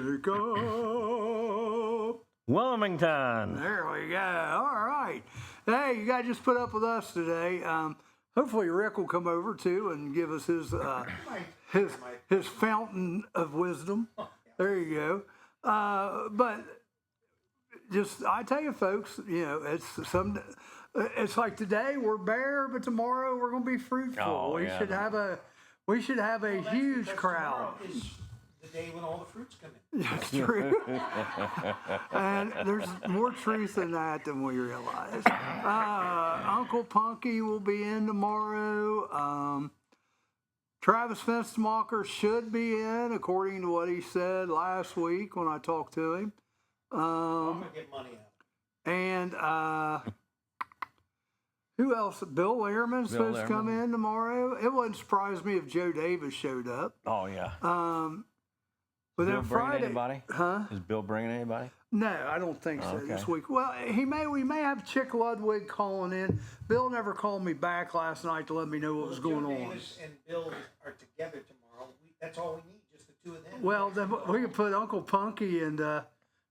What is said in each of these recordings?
Wake up. Wilmington. There we go. All right. Hey, you guys just put up with us today. Hopefully Rick will come over too and give us his fountain of wisdom. There you go. But just I tell you, folks, you know, it's like today we're bare, but tomorrow we're going to be fruitful. Oh, we yeah. should have a huge crowd. Is the day when all the fruits come in. That's true. And there's more truth in that than we realize. Uncle Punky will be in tomorrow. Travis Fenstermacher should be in, according to what he said last week when I talked to him. I'm going to get money out. And who else? Bill Lehrman's supposed to come in tomorrow. It wouldn't surprise me if Joe Davis showed up. Oh, yeah. But Bill then Friday, anybody? Huh? Is Bill bringing anybody? No, I don't think so Okay. this week. Well, we may have Chick Ludwig calling in. Bill never called me back last night to let me know what was going Joe on. Davis and Bill are together tomorrow. That's all we need, just the two of them. Well, then we could put Uncle Punky and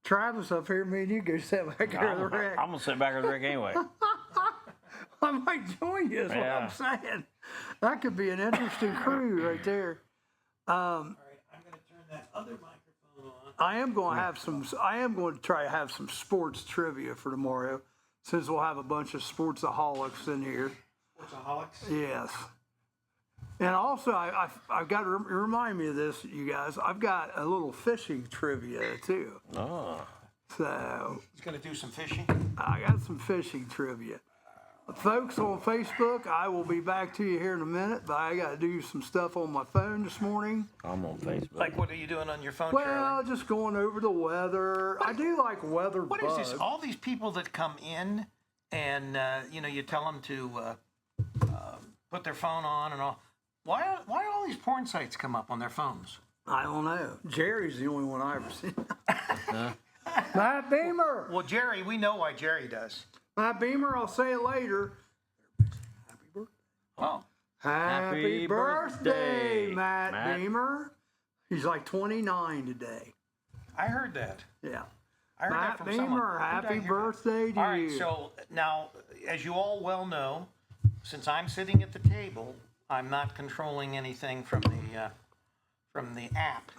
Travis up here. Me and you go sit back here with Rick. I'm going to sit back with Rick anyway. I might join you is what I'm saying. That could be an interesting crew right there. All right, I'm going to turn that other microphone on. I am going to try to have some sports trivia for tomorrow, since we'll have a bunch of sportsaholics in here. Sportsaholics? Yes. And also, I've got to remind me of this, you guys. I've got a little fishing trivia too. Oh. So He's going to do some fishing. I got some fishing trivia. Folks on Facebook, I will be back to you here in a minute, but I got to do some stuff on my phone this morning. I'm on Facebook. Like, what are you doing on your phone, Well, Charlie? just going over the weather. I do like weather What bugs. is this? All these people that come in and, you tell them to put their phone on and all. Why all these porn sites come up on their phones? I don't know. Jerry's the only one I ever seen. Matt Beamer. Well, Jerry, we know why Jerry does. Matt Beamer, I'll say it later. Happy birthday. Oh. Happy birthday, birthday, Matt Beamer. He's like 29 today. I heard that. Yeah. I heard that Matt from Beamer, someone. Who did I happy hear that? birthday to All right, you. so now, as you all well know, since I'm sitting at the table, I'm not controlling anything from the app.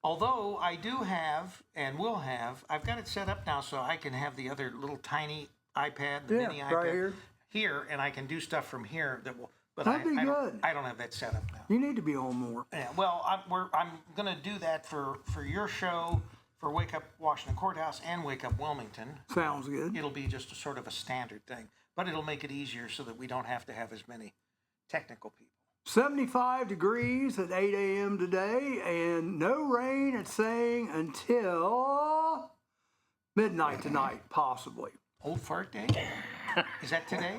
Although I do have and will have, I've got it set up now so I can have the other little tiny iPad, the mini iPad right here. and I can do stuff from here that will. But That'd be I good. I don't have that set up now. You need to be on more. Yeah, well, I'm going to do that for your show, for Wake Up Washington Courthouse and Wake Up Wilmington. Sounds good. It'll be just a sort of a standard thing, but it'll make it easier so that we don't have to have as many technical people. 75 degrees at 8 a.m. today, and no rain, it's saying, until midnight tonight, possibly. Old Fart Day? Is that today?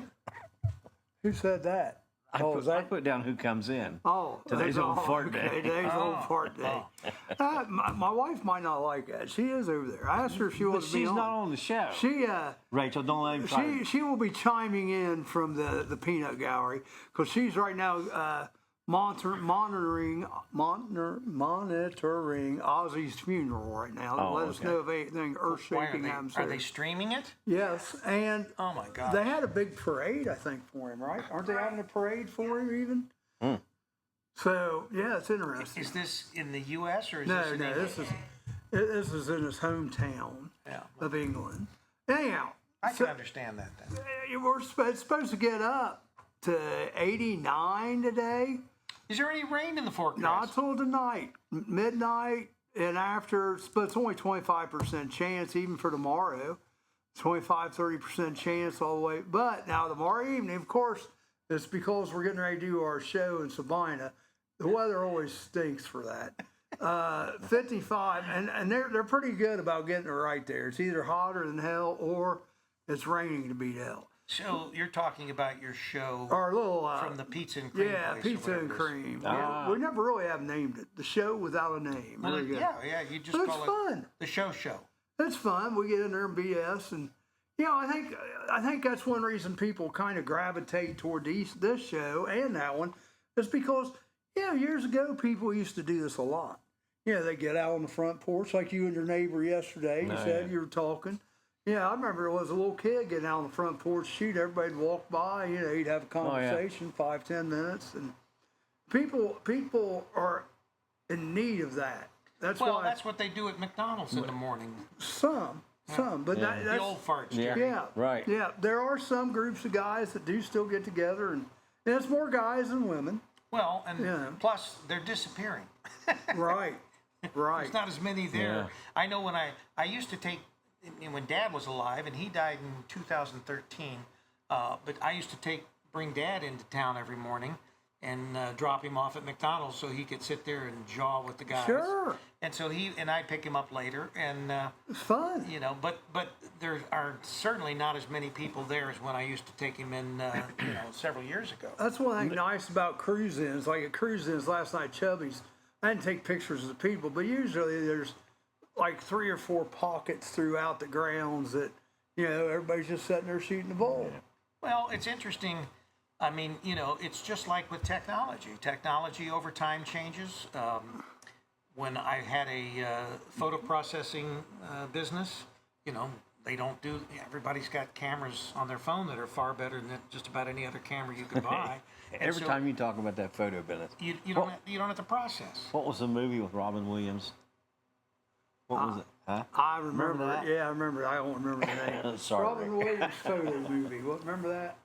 Who said that? I put down who comes in. Oh, Today's old fart day. Today's old fart day. My wife might not like that. She is over there. I asked her if she But wants to be she's on. not on the show. She Rachel, don't let him try. she will be chiming in from the peanut gallery because she's right now monitoring Ozzy's funeral right now. Oh, Let us okay. know if anything earth-shaking happens. Are they streaming it? Yes, and Oh my God! they had a big parade, I think, for him, right? Aren't they having a parade for him even? Hmm. So yeah, it's interesting. Is this in the U.S. or is No, this in no, England? this is in his hometown Yeah, of England. Anyhow, I can understand that then. it's supposed to get up to 89 today. Is there any rain in the forecast? Not till tonight, midnight and after, but it's only 25% chance even for tomorrow. 25-30% chance all the way. But now tomorrow evening, of course, it's because we're getting ready to do our show in Sabina. The weather always stinks for that. 55, and they're pretty good about getting it right there. It's either hotter than hell or it's raining to beat hell. So you're talking about your show Our little from the pizza and cream yeah, place or pizza and whatever it is. cream. Yeah, we never really have named it. The show without a name. Well, Very good. yeah, you just But call it's it fun. the show. It's fun. We get in there and BS, and you know, I think that's one reason people kind of gravitate toward this show and that one is because Yeah, years ago, people used to do this a lot. Yeah, they get out on the front porch like you and your neighbor yesterday. You said you were talking. Yeah, I remember it was a little kid getting out on the front porch. Shoot, everybody'd walk by. You know, you'd have a conversation, 5-10 minutes, and people are in need of that. That's Well, why that's what they do at McDonald's in the morning. some, but that's The old farts, Jerry. yeah, Right. Yeah, there are some groups of guys that do still get together, and it's more guys than women. Well, and Yeah. plus they're disappearing. Right, right. There's not as many there. Yeah. I know when I used to take, when Dad was alive, and he died in 2013, but I used to bring Dad into town every morning and drop him off at McDonald's so he could sit there and jaw with the guys. Sure. And so I'd pick him up later, and It's fun. you know, but there are certainly not as many people there as when I used to take him in, several years ago. That's one thing nice about cruise-ins. Like at cruise-ins last night, Chubby's, I didn't take pictures of the people, but usually there's like 3 or 4 pockets throughout the grounds that, everybody's just sitting there shooting the bull. Well, it's interesting. I mean, it's just like with technology. Technology over time changes. When I had a photo processing business, they don't do. Everybody's got cameras on their phone that are far better than just about any other camera you could buy. And Every so time you talk about that photo business, you don't have to process. what was the movie with Robin Williams? What was it? Huh? I remember Remember that? Yeah, I remember. I don't remember the name. Sorry, Robin Rick. Williams photo movie. Remember that?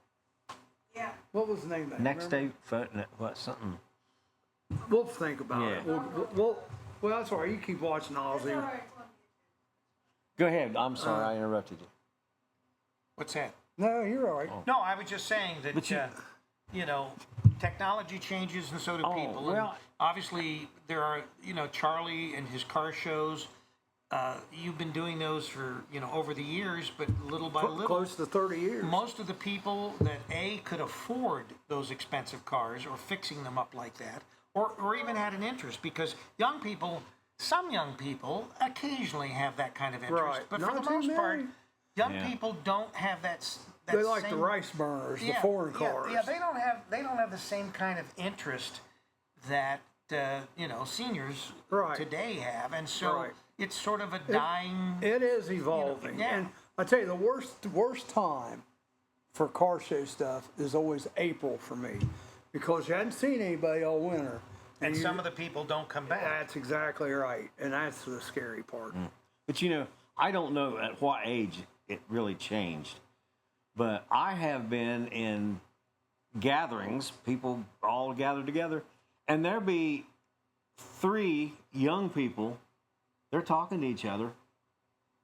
Yeah. What was the name of that? Next Remember? day, photo, what something? We'll think about it. Yeah. Well, that's all right. You keep watching Ozzy. All right. Go ahead. I'm sorry, I interrupted you. What's that? No, you're all right. No, I was just saying that But technology changes and so do Oh, people. well- And obviously, there are Charlie and his car shows. You've been doing those for over the years, but little by little, Close to 30 years. most of the people that could afford those expensive cars or fixing them up like that, or even had an interest, because some young people occasionally have that kind of interest, Right. but Not for the too most part, many. young Yeah. people don't have that. They like the same- rice burners, the foreign cars. Yeah, they don't have the same kind of interest that seniors Right. today have, and so Right. it's sort of a dying. It is evolving. yeah. And I tell you, the worst time for car show stuff is always April for me, because you hadn't seen anybody all winter. and some of the people don't come back. That's exactly right. And that's the scary part. But I don't know at what age it really changed, but I have been in gatherings, people all gathered together, and there be 3 young people, they're talking to each other,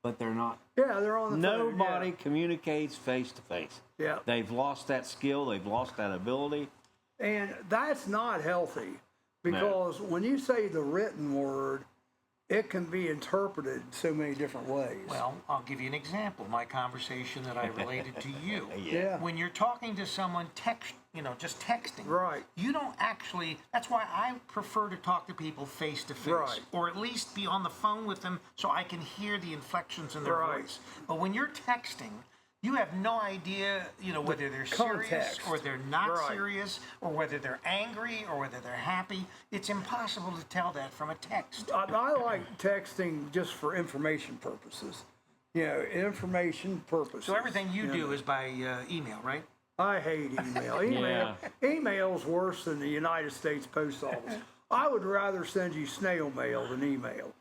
but they're not. Yeah, they're on the phone, Nobody communicates face to face. Yeah. They've lost that skill, they've lost that ability. And that's not healthy, because when you say the written word, it can be interpreted so many different ways. Well, I'll give you an example. My conversation that I related to you. Yeah. When you're talking to someone, just texting. Right. You don't actually. That's why I prefer to talk to people face to face, Right. or at least be on the phone with them so I can hear the inflections in their Right. voice. But when you're texting, you have no idea, whether they're serious context. or they're not Right. serious, or whether they're angry or whether they're happy. It's impossible to tell that from a text. I like texting just for information purposes. Information purposes. So everything you do is by email, right? I hate email. Email's worse than the United States Post Office. I would rather send you snail mail than email,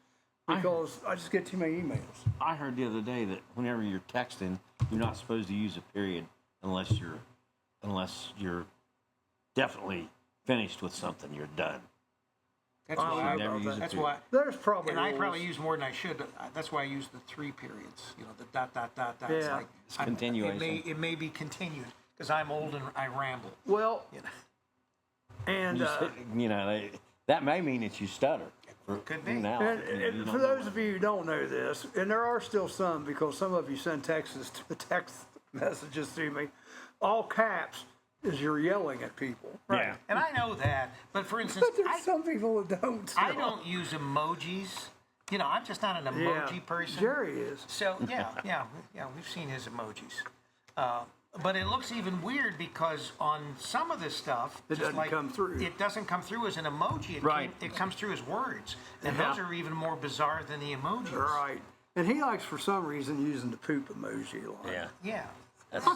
because I just get too many emails. I heard the other day that whenever you're texting, you're not supposed to use a period unless you're definitely finished with something. You're done. That's I why. never use That's it. why. There's probably And I rules. probably use more than I should, but that's why I use the 3 periods. The dot, dot, dot, dot. It's Yeah. like It's continuation. It may be continued because I'm old and I ramble. Well, You know, and That may mean that you stutter. Could be. Now, And, you and don't for know. those of you who don't know this, and there are still some, because some of you send text messages to me, all caps is you're yelling at people. Yeah. And I know that, but for instance, But there's some people that don't. I don't use emojis. I'm just not an emoji person. Jerry is. So yeah, we've seen his emojis. But it looks even weird because on some of this stuff, It just doesn't like, come through. It doesn't come through as an emoji. Right. It comes through as words, and Yeah. those are even more bizarre than the emojis. Right. And he likes, for some reason, using the poop emoji a lot. Yeah. Yeah. That's,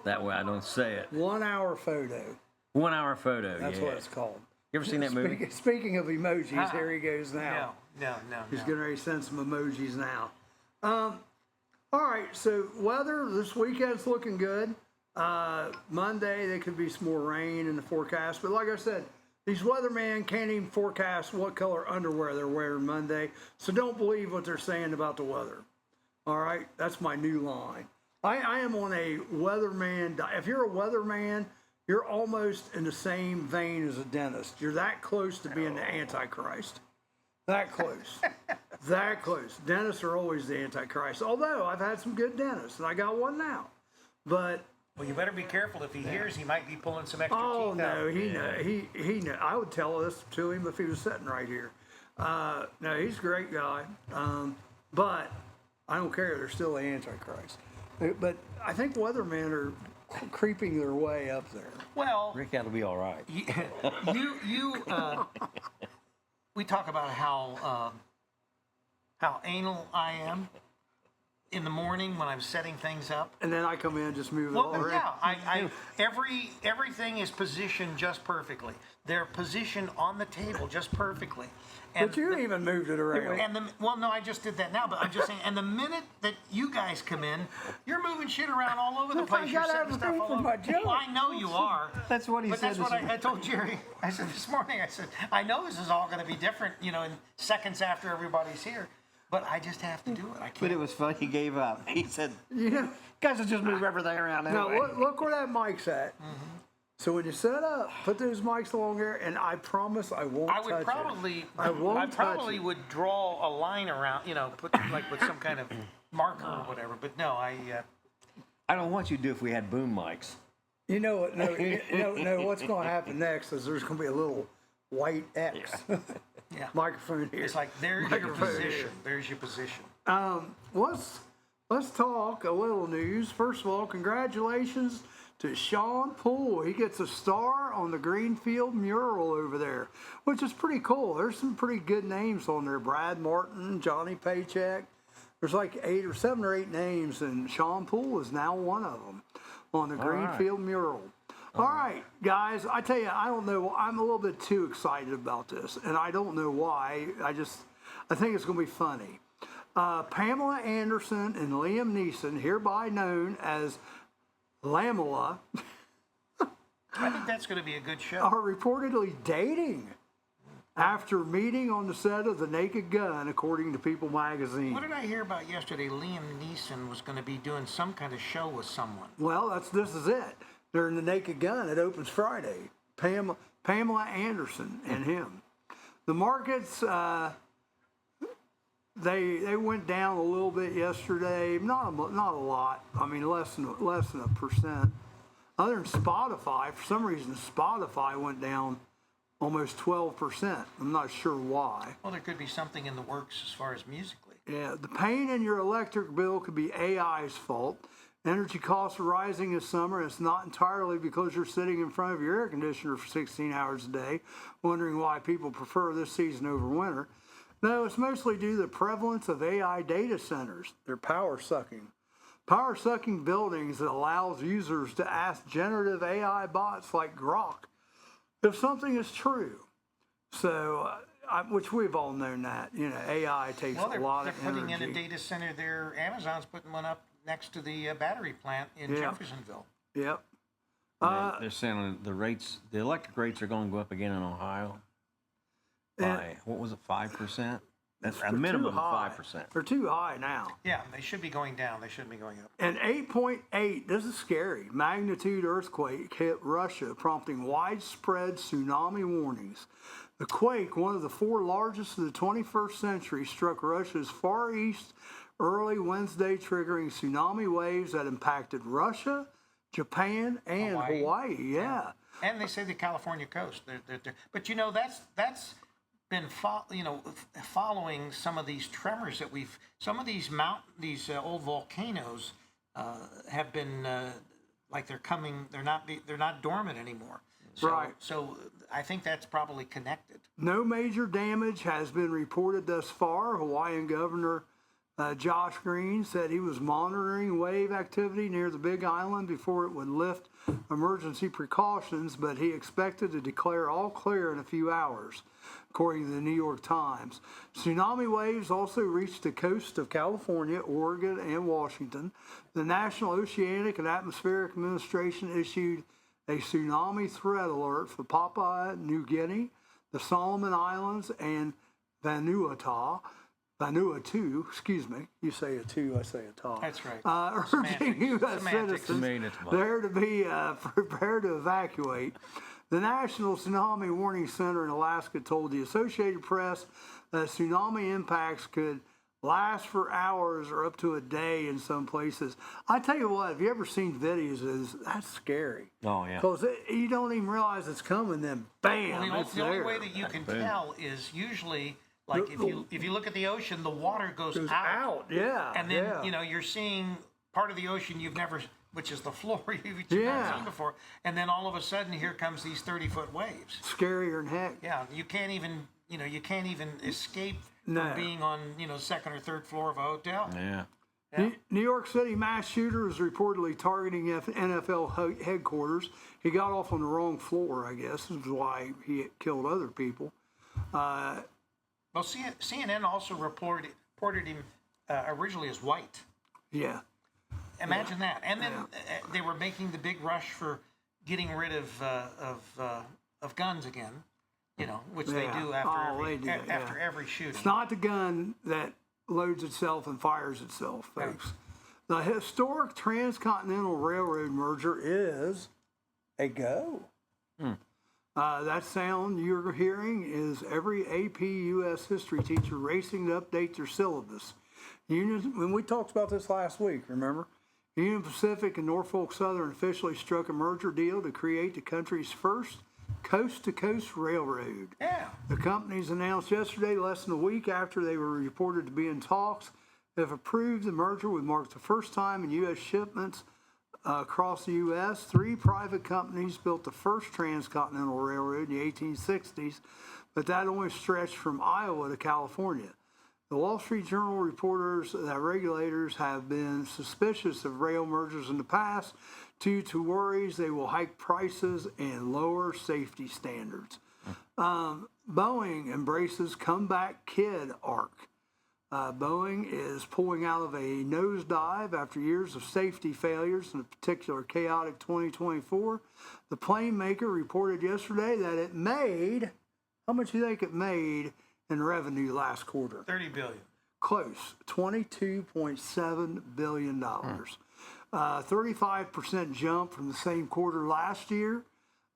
that way I don't say it. 1 hour photo. 1 hour photo. That's yeah. what it's called. You ever seen that movie? Speaking of emojis, here he goes now. No. He's getting ready to send some emojis now. All right, so weather this weekend's looking good. Monday, there could be some more rain in the forecast. But like I said, these weathermen can't even forecast what color underwear they're wearing Monday. So don't believe what they're saying about the weather. All right, that's my new line. I am on a weatherman. If you're a weatherman, you're almost in the same vein as a dentist. You're that close to being the Antichrist. That close. That close. Dentists are always the Antichrist. Although I've had some good dentists, and I got one now. But Well, you better be careful. If he hears, he might be pulling some extra oh teeth out. no, he know. I would tell this to him if he was sitting right here. No, he's a great guy. But I don't care. They're still the Antichrist. But I think weathermen are creeping their way up there. Well, Rick, that'll be all right. we talk about how anal I am in the morning when I'm setting things up. And then I come in and just move it all Well, around. yeah, everything is positioned just perfectly. They're positioned on the table just perfectly. And But you even moved it around. no, I just did that now. But I'm just saying. And the minute that you guys come in, you're moving shit around all over the Yes, I place. You're gotta setting have stuff room all for over. my junk. Well, I know you are. That's what he But said that's what this I told Jerry. I said this morning. I said I know this is all going to be different. In seconds after everybody's here. But I just have to do it. I can't. But it was fun. He gave up. He said, Yeah. guys will just move everything around Now anyway. look where that mic's at. So when you set up, put those mics along there, and I promise I won't I touch would probably, it. I won't I touch probably it. would draw a line around, put like with some kind of marker or whatever. But no, I don't want you to do if we had boom mics. You know what? No. What's going to happen next is there's going to be a little white X yeah. microphone here. It's like there's your Microphone position. here. There's your position. Let's talk a little news. First of all, congratulations to Sean Poole. He gets a star on the Greenfield mural over there, which is pretty cool. There's some pretty good names on there. Brad Martin, Johnny Paycheck. There's like 7 or 8 names, and Sean Poole is now one of them on the Greenfield mural. All right, guys, I tell you, I don't know. I'm a little bit too excited about this, and I don't know why. I think it's going to be funny. Pamela Anderson and Liam Neeson, hereby known as Lamela, I think that's going to be a good show. are reportedly dating after meeting on the set of The Naked Gun, according to People magazine. What did I hear about yesterday? Liam Neeson was going to be doing some kind of show with someone. Well, this is it. They're in The Naked Gun. It opens Friday. Pamela Anderson and him. The markets, they went down a little bit yesterday. Not a lot. I mean, less than 1%. Other than Spotify, for some reason, Spotify went down almost 12%. I'm not sure why. Well, there could be something in the works as far as musically. Yeah, the pain in your electric bill could be AI's fault. Energy costs are rising this summer, and it's not entirely because you're sitting in front of your air conditioner for 16 hours a day, wondering why people prefer this season over winter. No, it's mostly due to the prevalence of AI data centers. They're power-sucking. Power-sucking buildings that allows users to ask generative AI bots like Grok if something is true. So, which we've all known that, AI takes Well, a lot of they're putting energy. in a data center there. Amazon's putting one up next to the battery plant in Yeah. Jeffersonville. Yep. They're saying the electric rates are going to go up again in Ohio by, what was it, 5%? That's a They're minimum too of high. 5%. They're too high now. Yeah, they should be going down. They shouldn't be going up. An 8.8, this is scary, magnitude earthquake hit Russia, prompting widespread tsunami warnings. The quake, one of the 4 largest of the 21st century, struck Russia's Far East early Wednesday, triggering tsunami waves that impacted Russia, Japan, and Hawaii. Yeah. And they say the California coast. But that's been following some of these tremors that some of these old volcanoes have been like they're not dormant anymore. Right. So I think that's probably connected. No major damage has been reported thus far. Hawaiian Governor Josh Green said he was monitoring wave activity near the Big Island before it would lift emergency precautions, but he expected to declare all clear in a few hours, according to the New York Times. Tsunami waves also reached the coast of California, Oregon, and Washington. The National Oceanic and Atmospheric Administration issued a tsunami threat alert for Papua New Guinea, the Solomon Islands, and Vanuatu, excuse me. You say a two, I say a ta. That's right. Urging U.S. Semantics. citizens there to be prepared to evacuate. The National Tsunami Warning Center in Alaska told the Associated Press that tsunami impacts could last for hours or up to a day in some places. I tell you what, have you ever seen videos? That's scary. Oh, yeah. Because you don't even realize it's coming, then bam, Well, it's the only there. way that you can tell is usually like if you look at the ocean, the water goes out. Yeah. And then yeah. you're seeing part of the ocean you've never, which is the floor you've never seen before, and then all of a sudden here comes these 30-foot waves. Scarier than heck. Yeah, you can't even escape No. from being on second or third floor of a hotel. Yeah. Yeah. New York City mass shooter is reportedly targeting NFL headquarters. He got off on the wrong floor, I guess. This is why he killed other people. Well, CNN also reported him originally as white. Yeah. Imagine that. And then they were making the big rush for getting rid of guns again, which they do after every shooting. It's not the gun that loads itself and fires itself, folks. The historic transcontinental railroad merger is a go. That sound you're hearing is every AP US history teacher racing to update their syllabus. When we talked about this last week, remember? Union Pacific and Norfolk Southern officially struck a merger deal to create the country's first coast-to-coast railroad. Yeah. The companies announced yesterday, less than a week after they were reported to be in talks. If approved, the merger would mark the first time in U.S. shipments across the U.S. 3 private companies built the first transcontinental railroad in the 1860s, but that only stretched from Iowa to California. The Wall Street Journal reporters that regulators have been suspicious of rail mergers in the past due to worries they will hike prices and lower safety standards. Boeing embraces comeback kid arc. Boeing is pulling out of a nosedive after years of safety failures, in a particular chaotic 2024. The plane maker reported yesterday that it made, how much do you think it made in revenue last quarter? $30 billion. Close, $22.7 billion. 35% jump from the same quarter last year.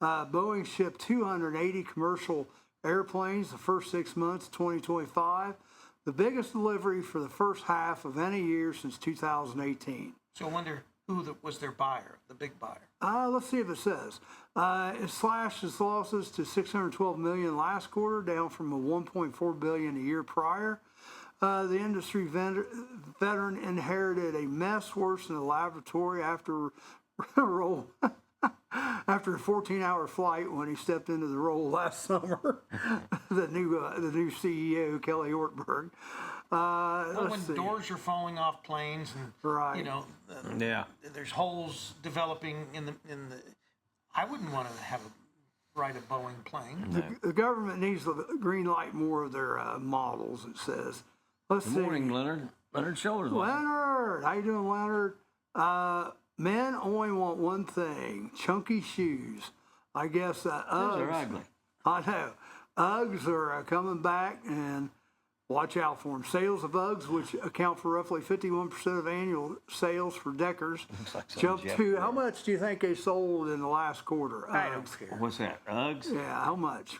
Boeing shipped 280 commercial airplanes the first 6 months of 2025, the biggest delivery for the first half of any year since 2018. So I wonder who was their buyer, the big buyer. Let's see if it says. It slashed its losses to $612 million last quarter, down from a $1.4 billion a year prior. The industry veteran inherited a mess worse than a laboratory after after a 14-hour flight when he stepped into the role last summer. the new CEO, Kelly Ortberg. Well, when doors are falling off planes and Right. There's holes developing in the. I wouldn't want to ride a Boeing plane. The government needs to green light more of their models, it says. Let's see. Good morning, Leonard. Leonard Shoulders. Leonard, how you doing, Leonard? Men only want one thing: chunky shoes. I guess Those Uggs. are ugly. I know. Uggs are coming back, and watch out for them. Sales of Uggs, which account for roughly 51% of annual sales for Deckers, like some jumped jet to, plane. how much do you think they sold in the last quarter? I don't Uggs. care. What's that? Uggs? Yeah, how much?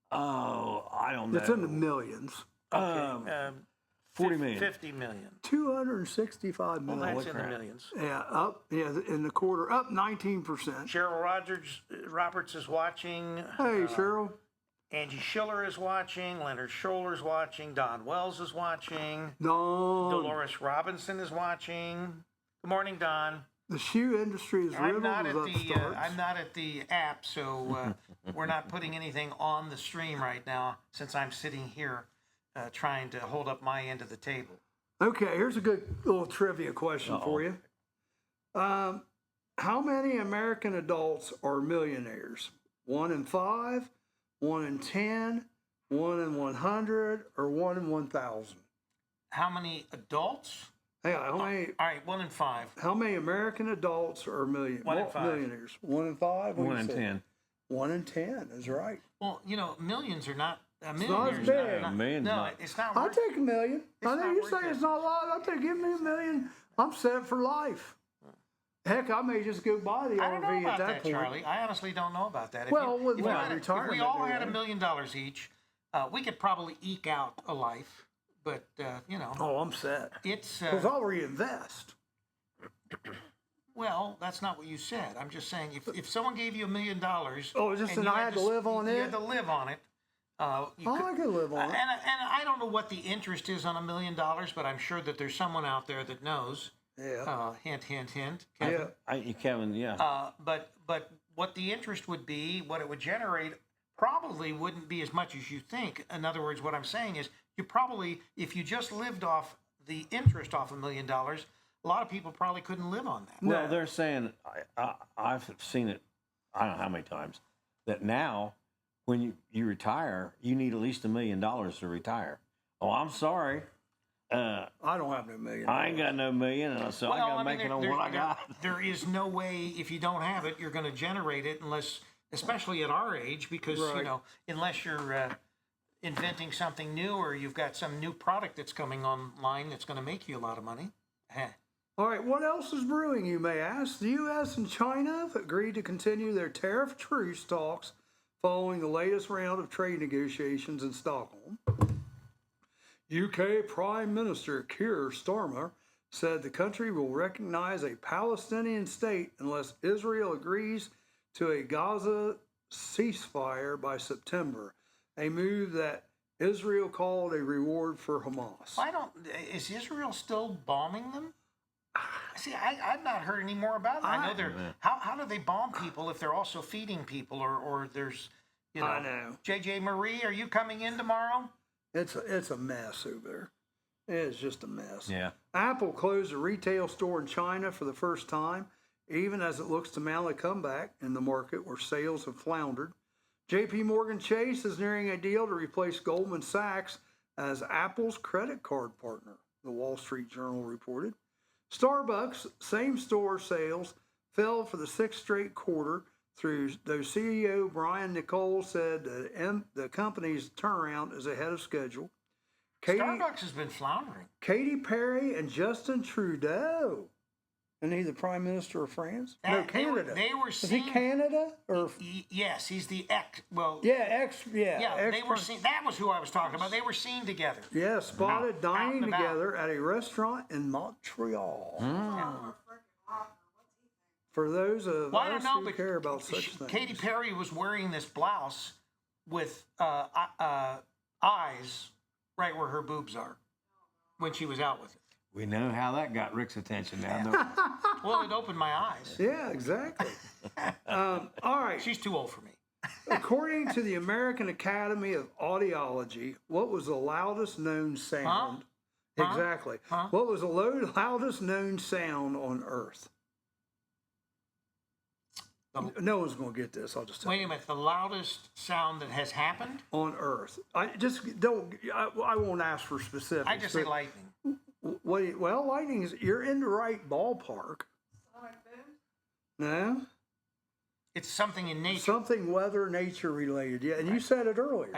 Oh, I don't know. It's in the millions. 40 million. 50 million. 265 Well, million. that's in the crap. millions. In the quarter, up 19%. Cheryl Roberts is watching. Hey, Cheryl. Angie Schiller is watching. Leonard Scholler is watching. Don Wells is watching. No. Dolores Robinson is watching. Good morning, Don. The shoe industry is riddled with upstarts. I'm not at the app, so we're not putting anything on the stream right now since I'm sitting here trying to hold up my end of the table. Okay, here's a good little trivia question for you. How many American adults are millionaires? 1 in 5, 1 in 10, 1 in 100, or 1 in 1,000? How many adults? Hey, how many? All right, 1 in 5. How many American adults are One in five. millionaires? 1 in 5. What do 1 you in say? 10. 1 in 10 is right. Well, millions are not. not Millionaires as big. not- Million's no, not- it's not. I'll worth- take $1 million. I not think you worth say it. it's not a lot. I'll take, give me $1 million. I'm set for life. Heck, I may just go buy the I don't know RV about at that that, point. Charlie. I honestly don't know about that. Well, with if retirement, we all had yeah. $1 million each, we could probably eke out a life. But Oh, I'm set. it's Because I'll reinvest. well, that's not what you said. I'm just saying if someone gave you $1 million, Oh, just and I had to live on you it? had to live on it. You I could live on and, it. and I don't know what the interest is on $1 million, but I'm sure that there's someone out there that knows. Yeah. Hint, hint, hint. Kevin. Yeah. Kevin, yeah. But what the interest would be, what it would generate, probably wouldn't be as much as you think. In other words, what I'm saying is, you probably, if you just lived off the interest off $1 million, a lot of people probably couldn't live on that. Well, they're saying, I've seen it, I don't know how many times, that now when you retire, you need at least $1 million to retire. Oh, I'm sorry. I don't have no million. I ain't got no million, and so I got to make it on what I got. There is no way, if you don't have it, you're going to generate it unless, especially at our age, because, Right. unless you're inventing something new or you've got some new product that's coming online that's going to make you a lot of money. All right, what else is brewing, you may ask? The U.S. and China have agreed to continue their tariff truce talks following the latest round of trade negotiations in Stockholm. UK Prime Minister Keir Starmer said the country will recognize a Palestinian state unless Israel agrees to a Gaza ceasefire by September, a move that Israel called a reward for Hamas. Is Israel still bombing them? See, I've not heard any more about it. I know they're, how do they bomb people if they're also feeding people or there's, I know. JJ Marie, are you coming in tomorrow? It's a mess over there. It's just a mess. Yeah. Apple closed a retail store in China for the first time, even as it looks to mount a comeback in the market where sales have floundered. JP Morgan Chase is nearing a deal to replace Goldman Sachs as Apple's credit card partner, the Wall Street Journal reported. Starbucks same-store sales fell for the sixth straight quarter, though CEO Brian Niccol said that the company's turnaround is ahead of schedule. Starbucks has been floundering. Katy Perry and Justin Trudeau. Isn't he the Prime Minister of France? No, Canada. They were Is he Canada? Or yes, he's the ex. Well, yeah, they were seen. That was who I was talking about. They were seen together. Yeah, spotted dining and about. together at a restaurant in Montreal. For those of Well, I don't us know, who but care about such things. Katy Perry was wearing this blouse with eyes right where her boobs are when she was out with it. We know how that got Rick's attention now. Don't we? Well, it opened my eyes. Yeah, exactly. All right. She's too old for me. According to the American Academy of Audiology, what was the loudest known sound? Huh? Exactly. Huh? What was the loudest known sound on Earth? No one's going to get this. I'll just tell you. Wait a minute. The loudest sound that has happened? On Earth. I just don't. I won't ask for specifics. I just say but lightning. well, lightning is. You're in the right ballpark. No. It's something in nature, Something weather, nature related. Yeah, and you said it earlier.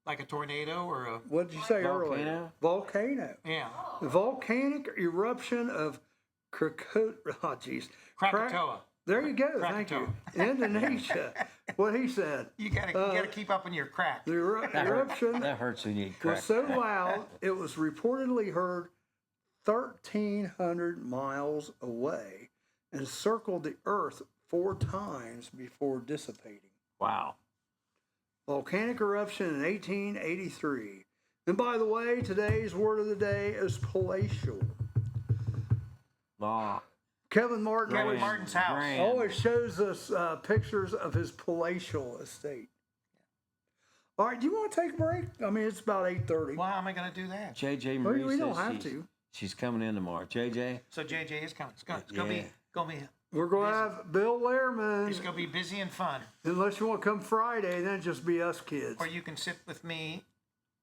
like a tornado or a What did you say earlier? Volcano. yeah. The volcanic eruption of Krakatoa. There you go. Thank you. Indonesia. What he said. You gotta keep up on your crack. The eruption That hurts when you eat crack. was so loud it was reportedly heard 1,300 miles away and circled the Earth 4 times before dissipating. Wow. Volcanic eruption in 1883. And by the way, today's word of the day is palatial. Ah. Kevin Martin Kevin Martin's house. Grand. always shows us pictures of his palatial estate. All right, do you want to take a break? I mean, it's about 8:30. Well, how am I going to do that? JJ Well, Marie we don't says have to. she's coming in tomorrow. JJ, So JJ is coming. It's going to Yeah. be We're going to have Bill Lehrman, it's going to be busy and fun. unless you want to come Friday, then it'd just be us kids. Or you can sit with me,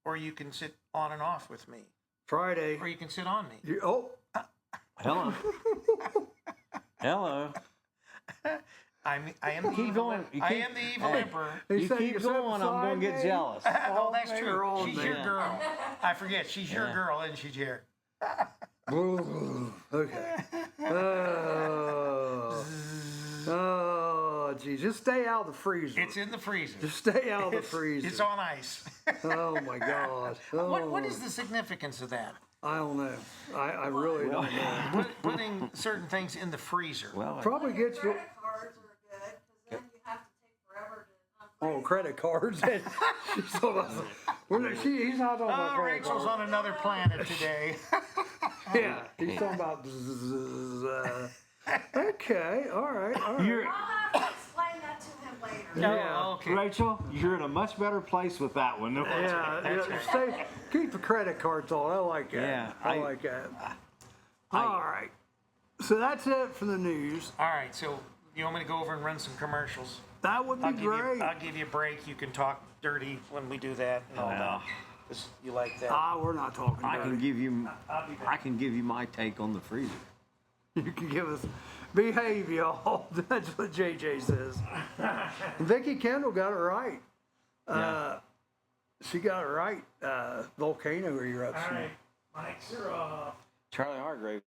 or you can sit on and off with me, Friday. or you can sit on me. hello, hello. I am the Keep evil. going. You I keep- am the evil Hey. emperor. He You said keep you sit going, I'm going to get beside me. jealous. Oh, that's man, true. you're on She's me. your girl. I forget. She's your Yeah. girl, isn't she, Jerry? Ooh, okay. Oh, geez. Just stay out of the freezer. It's in the freezer. Just stay out of the freezer. It's on ice. Oh, my gosh. What Oh, is the significance of that? I don't know. I really don't know. Putting certain things in the freezer. Well, Probably gets you. Credit cards are good because then you have to take forever to Oh, credit cards. She's talking about he's not talking about Oh, credit Rachel's cards. on another planet today. Yeah, he's talking about. Okay, all right. you're I'll have to explain that to him later. No, Yeah. okay. Rachel. You're in a much better place with that one. Yeah, keep the credit cards on. I like that. Yeah, I like that. All right. So that's it for the news. All right, so you want me to go over and run some commercials? That would be great. I'll give you a break. You can talk dirty when we do that and all that. 'Cause you like that. We're not talking I about can it. give you. I'll be back. I can give you my take on the freezer. You can give us behave, y'all. That's what JJ says. Vicky Kendall got it right. She got it right. Volcano eruption. Mics are off. Charlie Hargrave.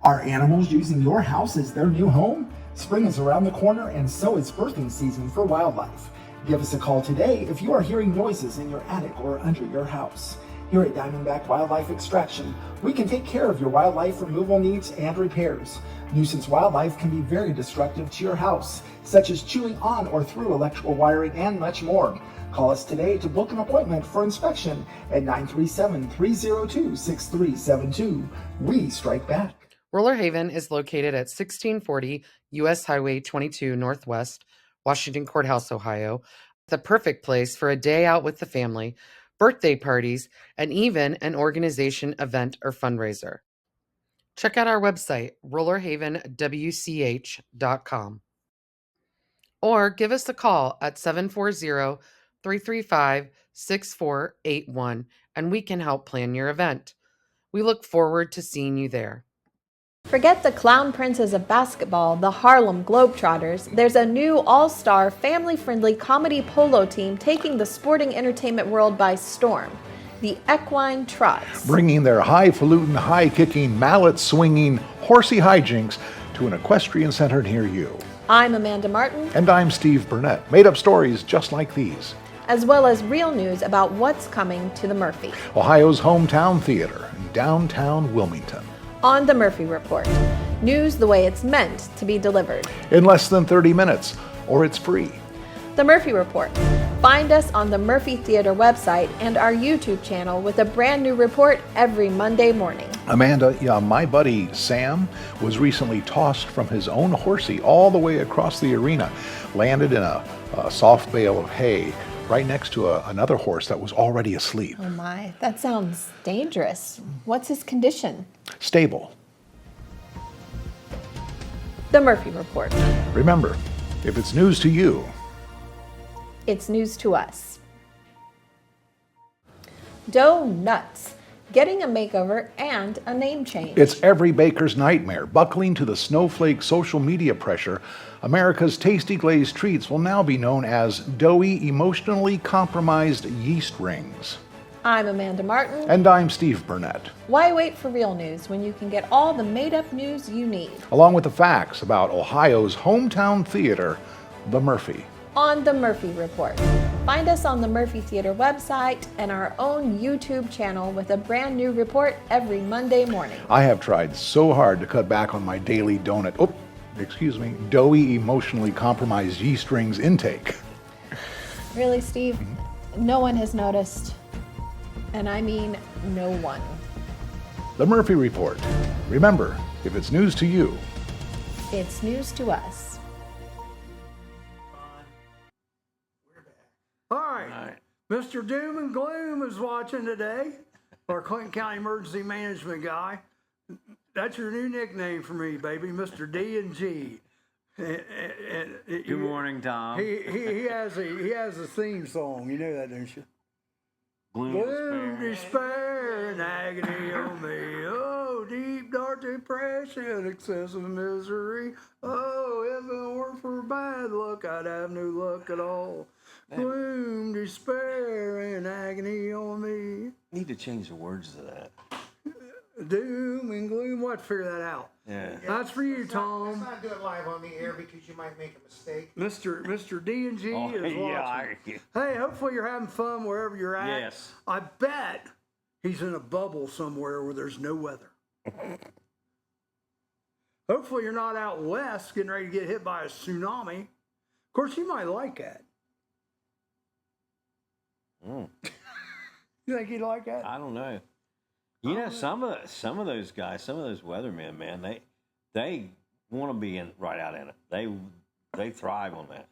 Are animals using your house as their new home? Spring is around the corner, and so is birthing season for wildlife. Give us a call today if you are hearing noises in your attic or under your house. Here at Diamondback Wildlife Extraction, we can take care of your wildlife removal needs and repairs. Nuisance wildlife can be very destructive to your house, such as chewing on or through electrical wiring and much more. Call us today to book an appointment for inspection at 937-302-6372. We strike back. Roller Haven is located at 1640 U.S. Highway 22 Northwest, Washington Courthouse, Ohio. The perfect place for a day out with the family, birthday parties, and even an organization event or fundraiser. Check out our website, rollerhavenwch.com. Or give us a call at 740-335-6481 and we can help plan your event. We look forward to seeing you there. Forget the clown princes of basketball, the Harlem Globetrotters. There's a new all-star, family-friendly comedy polo team taking the sporting entertainment world by storm. The Equine Trots. Bringing their highfalutin, high-kicking, mallet-swinging, horsey hijinks to an equestrian center near you. I'm Amanda Martin. And I'm Steve Burnett. Made up stories just like these. As well as real news about what's coming to the Murphy. Ohio's hometown theater in downtown Wilmington. On the Murphy Report. News the way it's meant to be delivered. In less than 30 minutes, or it's free. The Murphy Report. Find us on the Murphy Theater website and our YouTube channel with a brand new report every Monday morning. Amanda, my buddy Sam was recently tossed from his own horsey all the way across the arena, landed in a soft bale of hay right next to another horse that was already asleep. Oh my, that sounds dangerous. What's his condition? Stable. The Murphy Report. Remember, if it's news to you, It's news to us. Dough Nuts. Getting a makeover and a name change. it's every baker's nightmare. Buckling to the snowflake social media pressure, America's tasty glazed treats will now be known as doughy, emotionally compromised yeast rings. I'm Amanda Martin. And I'm Steve Burnett, Why wait for real news when you can get all the made-up news you need? along with the facts about Ohio's hometown theater, the Murphy. On the Murphy Report. Find us on the Murphy Theater website and our own YouTube channel with a brand new report every Monday morning. I have tried so hard to cut back on my daily doughy, emotionally compromised yeast rings intake. Really, Steve? No one has noticed. And I mean no one. The Murphy Report. Remember, if it's news to you, It's news to us. All right. Mr. Doom and Gloom is watching today. Our Clinton County Emergency Management guy. That's your new nickname for me, baby, Mr. D and G. Good morning, Tom. He has a theme song. You know that, don't you? Gloom, despair, and agony on me. Oh, deep, dark depression, excessive misery. Oh, if it weren't for bad luck, I'd have no luck at all. Gloom, despair, and agony on me. Need to change the words to that. Doom and gloom. What? Figure that out. Yeah. That's for you, Tom. Let's not do it live on the air because you might make a mistake. Mr. D and G is watching. Hey, hopefully you're having fun wherever you're at. Yes. I bet he's in a bubble somewhere where there's no weather. Hopefully you're not out west getting ready to get hit by a tsunami. Of course, you might like that. You think he'd like that? I don't know. You know, some of those guys, some of those weathermen, man, they want to be right out in it. They thrive on that.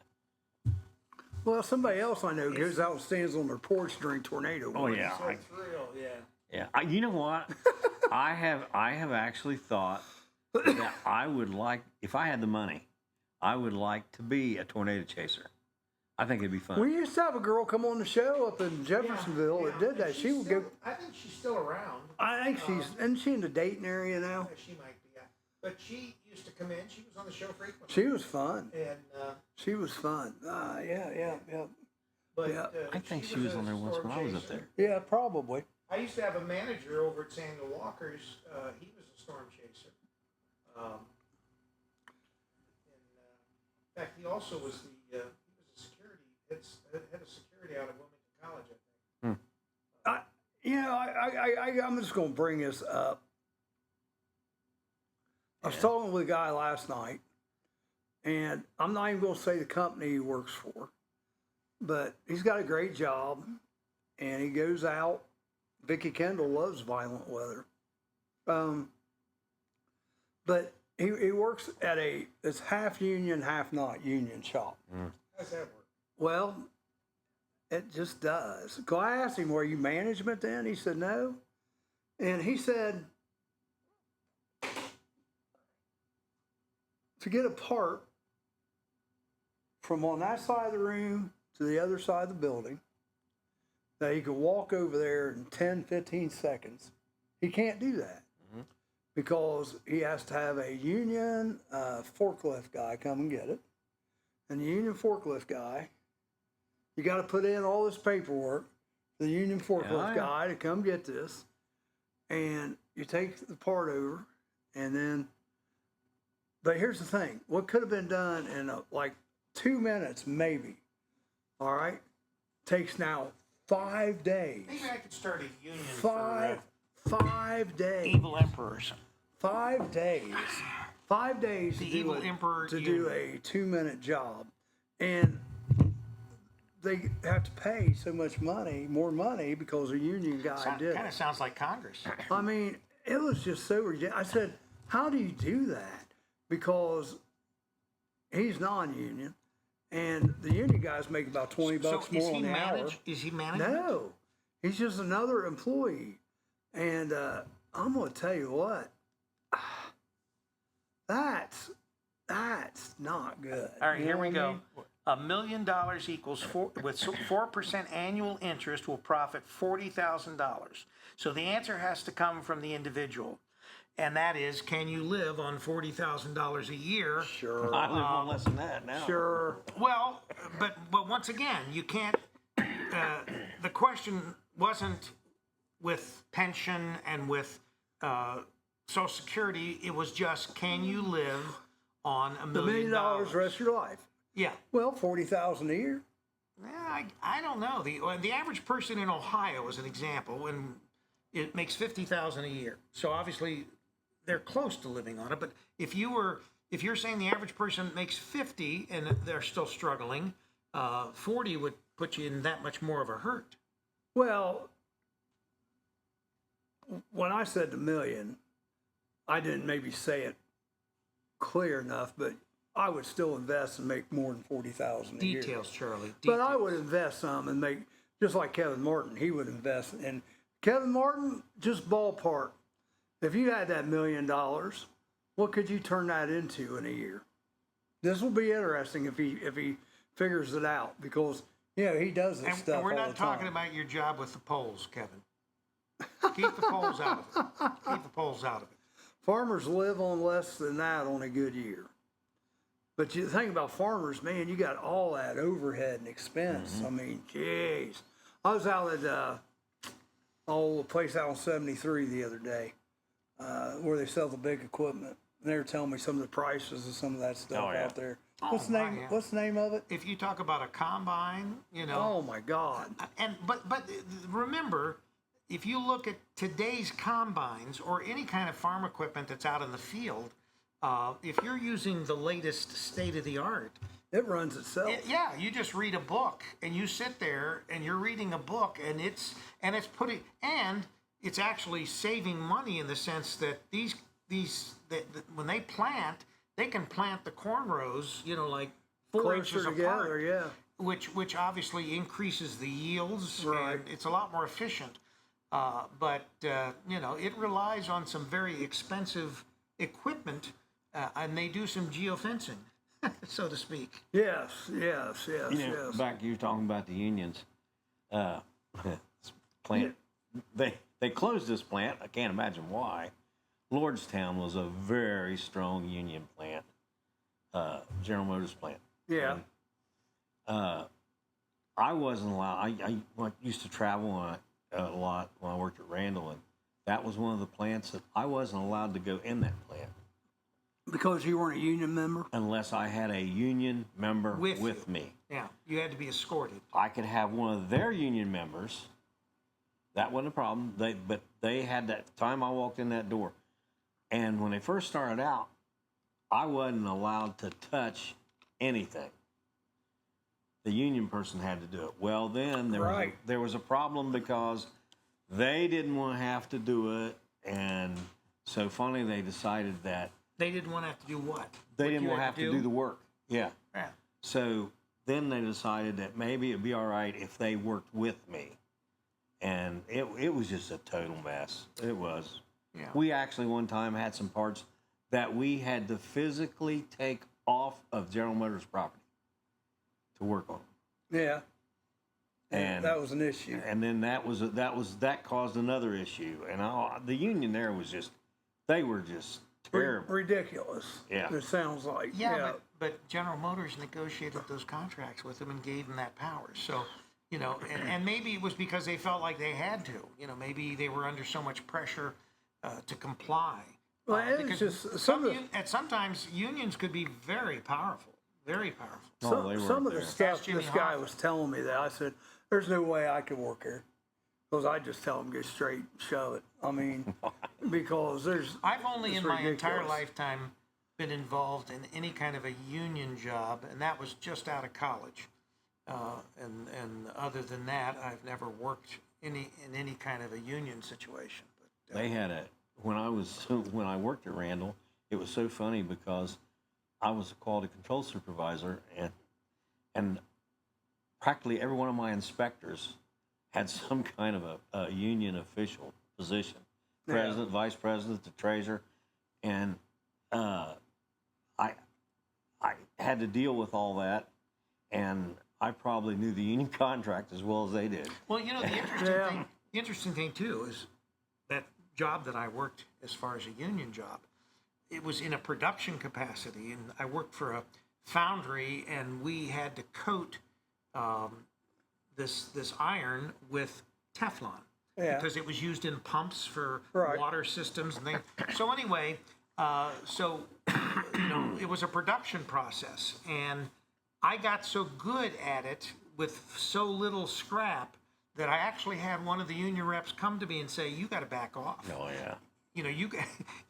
Well, somebody else I know goes out and stands on their porch during tornado. Oh yeah, So it's real, yeah. yeah. You know what? I have actually thought that I would like, if I had the money, I would like to be a tornado chaser. I think it'd be fun. We used to have a girl come on the show up in Jeffersonville that did that. She would go. I think she's still around. I think isn't she in the Dayton area now? She might be, yeah. But she used to come in. She was on the show frequently. She was fun. And She was fun. Yeah. but Yeah. I think she was on there once when I was up there. Yeah, probably. I used to have a manager over at Samuel Walker's. He was a storm chaser. In fact, he also was he was a security head of security out of Wilmington College, I think. I'm just going to bring this up. I was talking with a guy last night, and I'm not even going to say the company he works for, but he's got a great job, and he goes out. Vicki Kendall loves violent weather. But he works at it's half union, half not union shop. How's that work? Well, it just does. So I asked him, were you management then? He said, no. And he said, to get a part from on that side of the room to the other side of the building, that he could walk over there in 10, 15 seconds, he can't do that because he has to have a union forklift guy come and get it. And the union forklift guy, you got to put in all this paperwork for the union forklift guy to come get this. And you take the part over, and then, but here's the thing. What could have been done in like 2 minutes, maybe, all right, takes now 5 days. Maybe I could start a union Five days. Evil emperors. 5 days. 5 days The to do evil emperor to union. do a 2-minute job, and they have to pay so much money, more money, because a union guy did Kind it. of sounds like Congress. I mean, it was just so ridiculous. I said, how do you do that? Because he's non-union, and the union guys make about $20 more an hour. Is he management? No, he's just another employee. And I'm going to tell you what, that's not good. All right, You here know we what I go. mean? $1 million equals with 4% annual interest will profit $40,000. So the answer has to come from the individual, and that is, can you live on $40,000 a year? Sure. I live on less than that now. Sure. Well, but once again, you can't. The question wasn't with pension and with Social Security. It was just, can you live on $1 $1 million? million the rest of your life. Yeah. Well, 40,000 a year. I don't know. The average person in Ohio, as an example, and it makes $50,000 a year. So obviously, they're close to living on it. But if you're saying the average person makes 50 and they're still struggling, 40 would put you in that much more of a hurt. Well, when I said the million, I didn't maybe say it clear enough, but I would still invest and make more than 40,000 a year. Details, Charlie. But I details. would invest some and make, just like Kevin Martin, he would invest. And Kevin Martin, just ballpark, if you had that $1 million, what could you turn that into in a year? This will be interesting if he figures it out, because he does this stuff And we're all not the time. talking about your job with the polls, Kevin. Keep the polls out of it. Keep the polls out of it. Farmers live on less than that on a good year. But you think about farmers, man, you got all that overhead and expense. I mean, jeez. I was out at a place out on 73 the other day, where they sell the big equipment. And they were telling me some of the prices of some of that stuff out there. What's the name? yeah. What's the name of it? If you talk about a combine, Oh my God! but remember, if you look at today's combines or any kind of farm equipment that's out in the field, if you're using the latest state of the art, It runs itself. you just read a book and you sit there and you're reading a book and it's actually saving money in the sense that when they plant, they can plant the corn rows, like 4 Closer inches together, apart, which obviously increases the yields. Right. And it's a lot more efficient. But it relies on some very expensive equipment, and they do some geofencing, so to speak. Yes. Back you were talking about the unions. Plant. They closed this plant. I can't imagine why. Lordstown was a very strong union plant, General Motors plant. Yeah. And, I wasn't allowed. I used to travel a lot when I worked at Randall, and that was one of the plants that I wasn't allowed to go in that plant Because you weren't a union member? unless I had a union member With with you. me. Yeah, you had to be escorted. I could have one of their union members. That wasn't a problem. But they had that time I walked in that door. And when they first started out, I wasn't allowed to touch anything. The union person had to do it. Well, then there was a problem because they didn't want to have to do it. And so finally they decided that They didn't want to have to do what? they What didn't you want to had have to do the work. Yeah. Yeah. So then they decided that maybe it'd be all right if they worked with me. And it was just a total mess. It was. Yeah. We actually one time had some parts that we had to physically take off of General Motors property to work on them. Yeah. And that was an issue. And then that caused another issue. And the union there was just, they were just terrible. Ridiculous. Yeah. It sounds like. Yeah, but General Motors negotiated those contracts with them and gave them that power. So, and maybe it was because they felt like they had to. Maybe they were under so much pressure to comply. Well, it's because just sometimes unions could be very powerful, very powerful. Some of the stuff Ask Jimmy this guy Hoffa. was telling me that I said, there's no way I could work here. Because I just tell them, get straight, shove it. I mean, because I've only it's in my entire ridiculous. lifetime been involved in any kind of a union job, and that was just out of college. And other than that, I've never worked in any kind of a union situation. But, They had when I worked at Randall, it was so funny because I was a quality control supervisor, and practically every one of my inspectors had some kind of a union official position, president, vice president, the treasurer, and I had to deal with all that, and I probably knew the union contract as well as they did. well, the interesting thing too is that job that I worked as far as a union job, it was in a production capacity, and I worked for a foundry, and we had to coat this iron with Teflon because it was used in pumps for water systems and things. So anyway, it was a production process, and I got so good at it with so little scrap that I actually had one of the union reps come to me and say, "You got to back off. Oh yeah.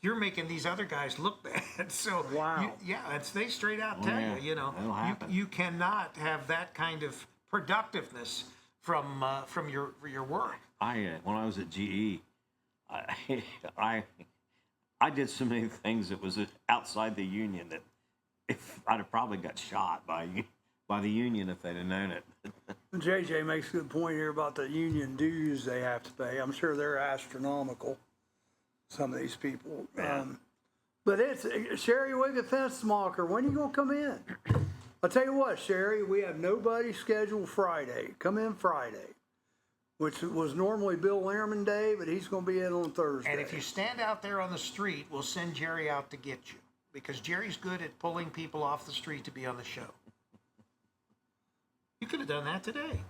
You're making these other guys look bad." So Wow. they straight out tell you, That'll happen. you cannot have that kind of productiveness from your work. When I was at GE, I I did so many things that was outside the union that if I'd have probably got shot by the union if they'd have known it. JJ makes a good point here about the union dues they have to pay. I'm sure they're astronomical, some of these people. But it's Sherry Wiggett Fenstemacher. When are you going to come in? I'll tell you what, Sherry, we have nobody scheduled Friday. Come in Friday, which was normally Bill Lehrman Day, but he's going to be in on Thursday. And if you stand out there on the street, we'll send Jerry out to get you, because Jerry's good at pulling people off the street to be on the show. You could have done that today.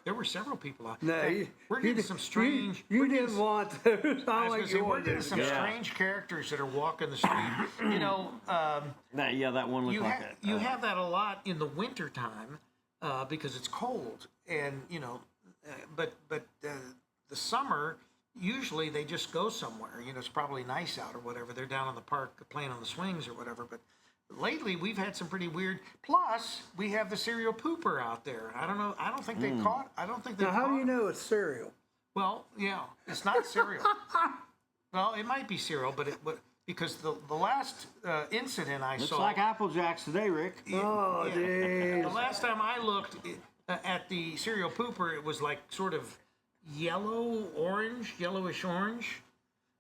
There were several people out there. No, We're getting some strange. You didn't want to. We're getting some strange characters that are walking the street. You know, that one looked like you have that a lot in the wintertime because it's cold, and you know, but the summer usually they just go somewhere. You know, it's probably nice out or whatever. They're down in the park playing on the swings or whatever. But lately we've had some pretty weird. Plus, we have the serial pooper out there. I don't know. I don't think they caught. I don't think they. Now, how do you know it's cereal? Well, yeah, it's not cereal. Well, it might be cereal, but because the last incident I Looks saw. like Apple Jacks today, Rick. Oh, The last time I looked at the cereal pooper, it was like sort of yellowish orange,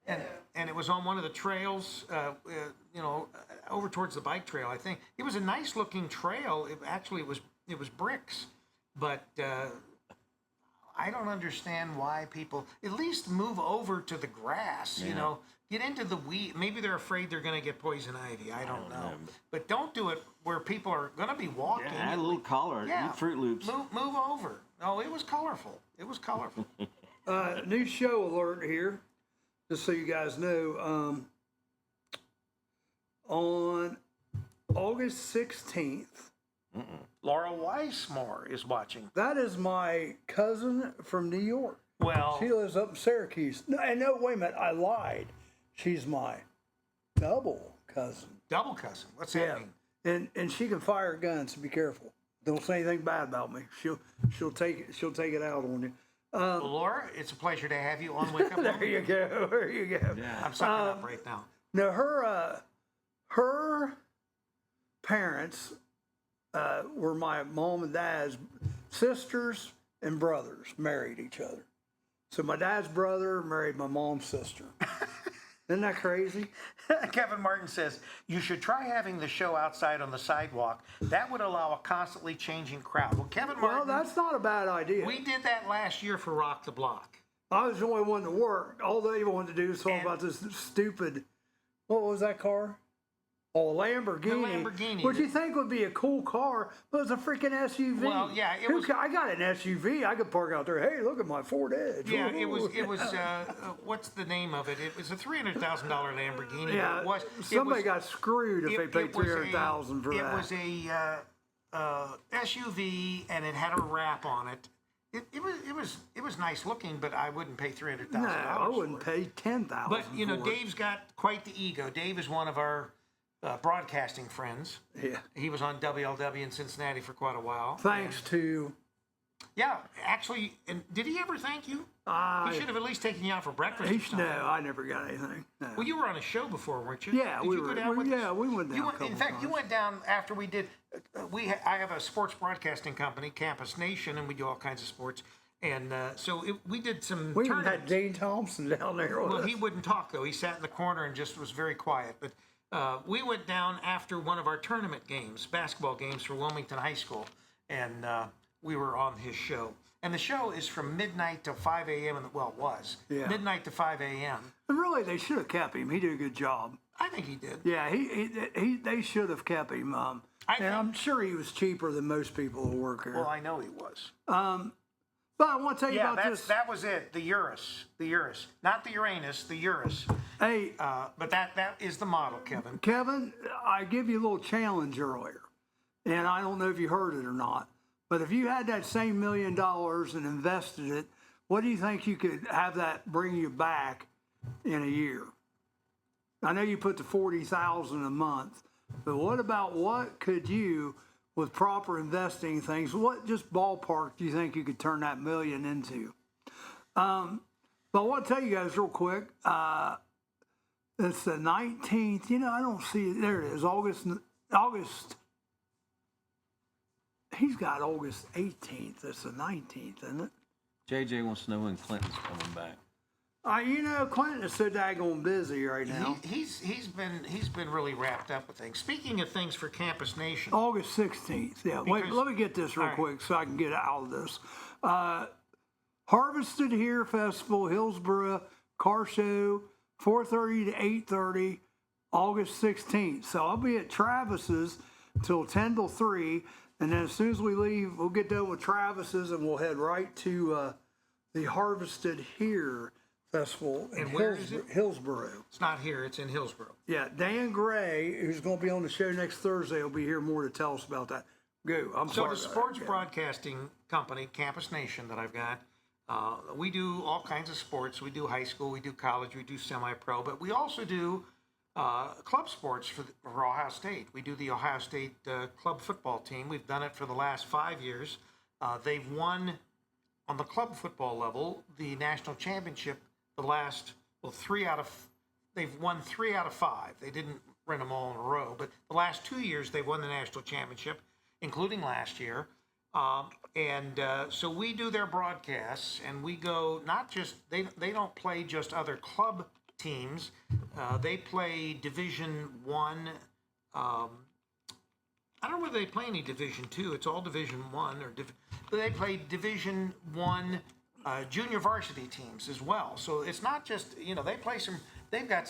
and it was on one of the trails, over towards the bike trail. I think it was a nice looking trail. It was bricks, but I don't understand why people at least move over to the grass. You know, get into the weed. Maybe they're afraid they're going to get poison ivy. I don't know. But don't do it where people are going to be walking. Yeah, add a little color. Yeah. Eat Fruit Loops. Move over. Oh, it was colorful. It was colorful. New show alert here, just so you guys know. On August 16th, Laura Weissmore is watching. that is my cousin from New York. Well, She lives up in Syracuse. No, wait a minute. I lied. She's my double cousin. double cousin. What's that mean? And she can fire guns, so be careful. Don't say anything bad about me. She'll take it out on you. Well, Laura, it's a pleasure to have you on Wake Up. There you go. There you go. I'm sucking up right now. No, her parents were my mom and dad's sisters and brothers, married each other. So my dad's brother married my mom's sister. Isn't that crazy? Kevin Martin says, you should try having the show outside on the sidewalk. That would allow a constantly changing crowd. Well, Kevin Martin... Well, that's not a bad idea. We did that last year for Rock the Block. I was the only one to work. All they wanted to do was talk about this stupid... What was that car? Oh, a Lamborghini. The Lamborghini. Which you think would be a cool car, but it's a freaking SUV. Well, yeah, I got an SUV. I could park out there. Hey, look at my Ford Edge. Yeah, it was. What's the name of it? It was a $300,000 Lamborghini. Yeah, somebody got screwed if they paid $300,000 for that. It was a SUV, and it had a wrap on it. It was nice looking, but I wouldn't pay $300,000. No, I wouldn't pay $10,000. But you know, Dave's got quite the ego. Dave is one of our broadcasting friends. Yeah. He was on WLW in Cincinnati for quite a while. Thanks to... Yeah, actually, and did he ever thank you? He should have at least taken you out for breakfast. No, I never got anything. No. Well, you were on a show before, weren't you? Yeah, did we you were. Go down with us? We went down. In fact, you went down after we did. I have a sports broadcasting company, Campus Nation, and we do all kinds of sports. And so we did some. We even had Dane Thompson down there. Well, he wouldn't talk though. He sat in the corner and just was very quiet. But we went down after one of our tournament games, basketball games for Wilmington High School, and we were on his show. And the show is from midnight to 5 a.m. Well, it was midnight to 5 a.m. And really, they should have kept him. He did a good job. I think he did. Yeah, they should have kept him. And I'm sure he was cheaper than most people who work here. Well, I know he was. But I want to tell you about this. That was it. The Urus, not the Uranus, the Urus. Hey, but that is the model, Kevin. Kevin, I gave you a little challenge earlier, and I don't know if you heard it or not. But if you had that same $1 million and invested it, what do you think you could have that bring you back in a year? I know you put the $40,000 a month, but what could you, with proper investing things, what just ballpark do you think you could turn that $1 million into? But I want to tell you guys real quick, It's the 19th. You know, I don't see it. There it is. August. He's got August 18th. It's the 19th, isn't it? JJ wants to know when Clinton's coming back. You know, Clinton is so daggone busy right now. He's been really wrapped up with things. Speaking of things for Campus Nation, August 16th. Yeah. Wait, Because- let me get this real all right. quick so I can get out of this. Harvested Here Festival, Hillsborough Car Show, 4:30 to 8:30, August 16th. So I'll be at Travis's till 10 till 3. And then as soon as we leave, we'll get done with Travis's and we'll head right to the Harvested Here Festival in And where is it? Hillsborough. it's not here; it's in Hillsborough. Yeah, Dan Gray, who's going to be on the show next Thursday, will be here more to tell us about that. Go. I'm So sorry. the about sports that. broadcasting company, Campus Nation, that I've got, we do all kinds of sports. We do high school, we do college, we do semi-pro, but we also do club sports for Ohio State. We do the Ohio State club football team. We've done it for the last 5 years. They've won on the club football level the national championship the last they've won 3 out of 5. They didn't win them all in a row, but the last 2 years they won the national championship, including last year. So we do their broadcasts, and we go not just they don't play just other club teams. They play Division One. I don't know whether they play any Division Two. It's all Division One but they play Division One junior varsity teams as well. So it's not just they play some. They've got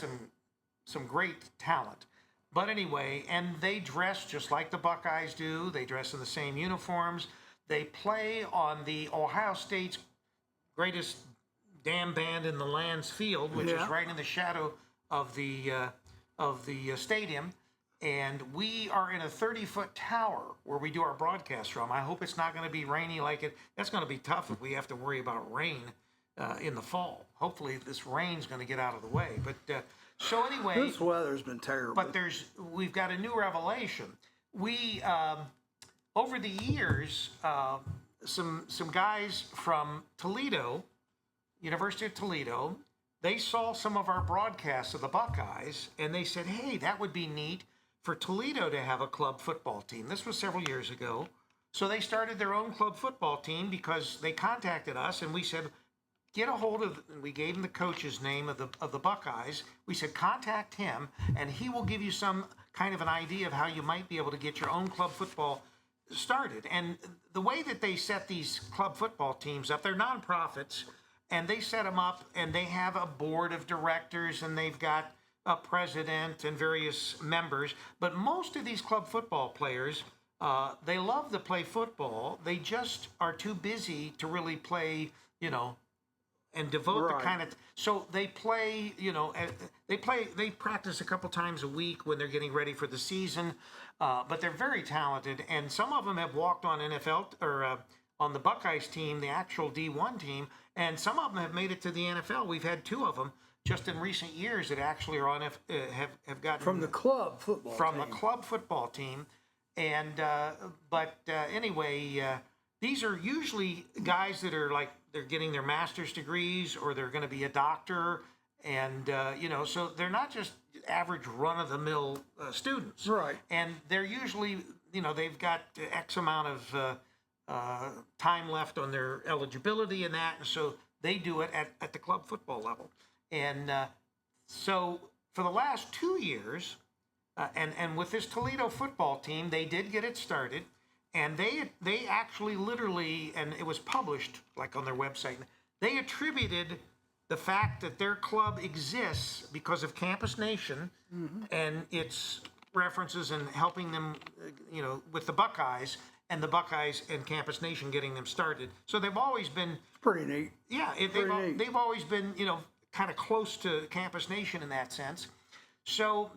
some great talent. But anyway, and they dress just like the Buckeyes do. They dress in the same uniforms. They play on the Ohio State's greatest damn band in the land's field, which is right in the shadow of the stadium. And we are in a 30-foot tower where we do our broadcast from. I hope it's not going to be rainy like it. That's going to be tough if we have to worry about rain in the fall. Hopefully this rain's going to get out of the way. But so anyway, This weather's been terrible. but we've got a new revelation. We over the years, some guys from Toledo, University of Toledo, they saw some of our broadcasts of the Buckeyes, and they said, "Hey, that would be neat for Toledo to have a club football team." This was several years ago. So they started their own club football team because they contacted us, and we said, get a hold of, and we gave him the coach's name of the Buckeyes. We said, contact him, and he will give you some kind of an idea of how you might be able to get your own club football started. And the way that they set these club football teams up, they're nonprofits, and they set them up, and they have a board of directors, and they've got a president and various members. But most of these club football players, they love to play football. They just are too busy to really play, and devote the kind of. So they play, they practice a couple times a week when they're getting ready for the season. But they're very talented, and some of them have walked on NFL or on the Buckeyes team, the actual D1 team, and some of them have made it to the NFL. We've had 2 of them just in recent years that actually are on have gotten from the club football from team. the club football team. And anyway, these are usually guys that are like they're getting their master's degrees or they're going to be a doctor, and so they're not just average run-of-the-mill students, Right. And they're usually they've got X amount of time left on their eligibility and that, and so they do it at the club football level. And so for the last 2 years, and with this Toledo football team, they did get it started, and they actually literally, and it was published like on their website, they attributed the fact that their club exists because of Campus Nation and its references and helping them, with the Buckeyes and Campus Nation getting them started. So they've always been Pretty neat. yeah, they've always been, kind of close to Campus Nation in that sense. So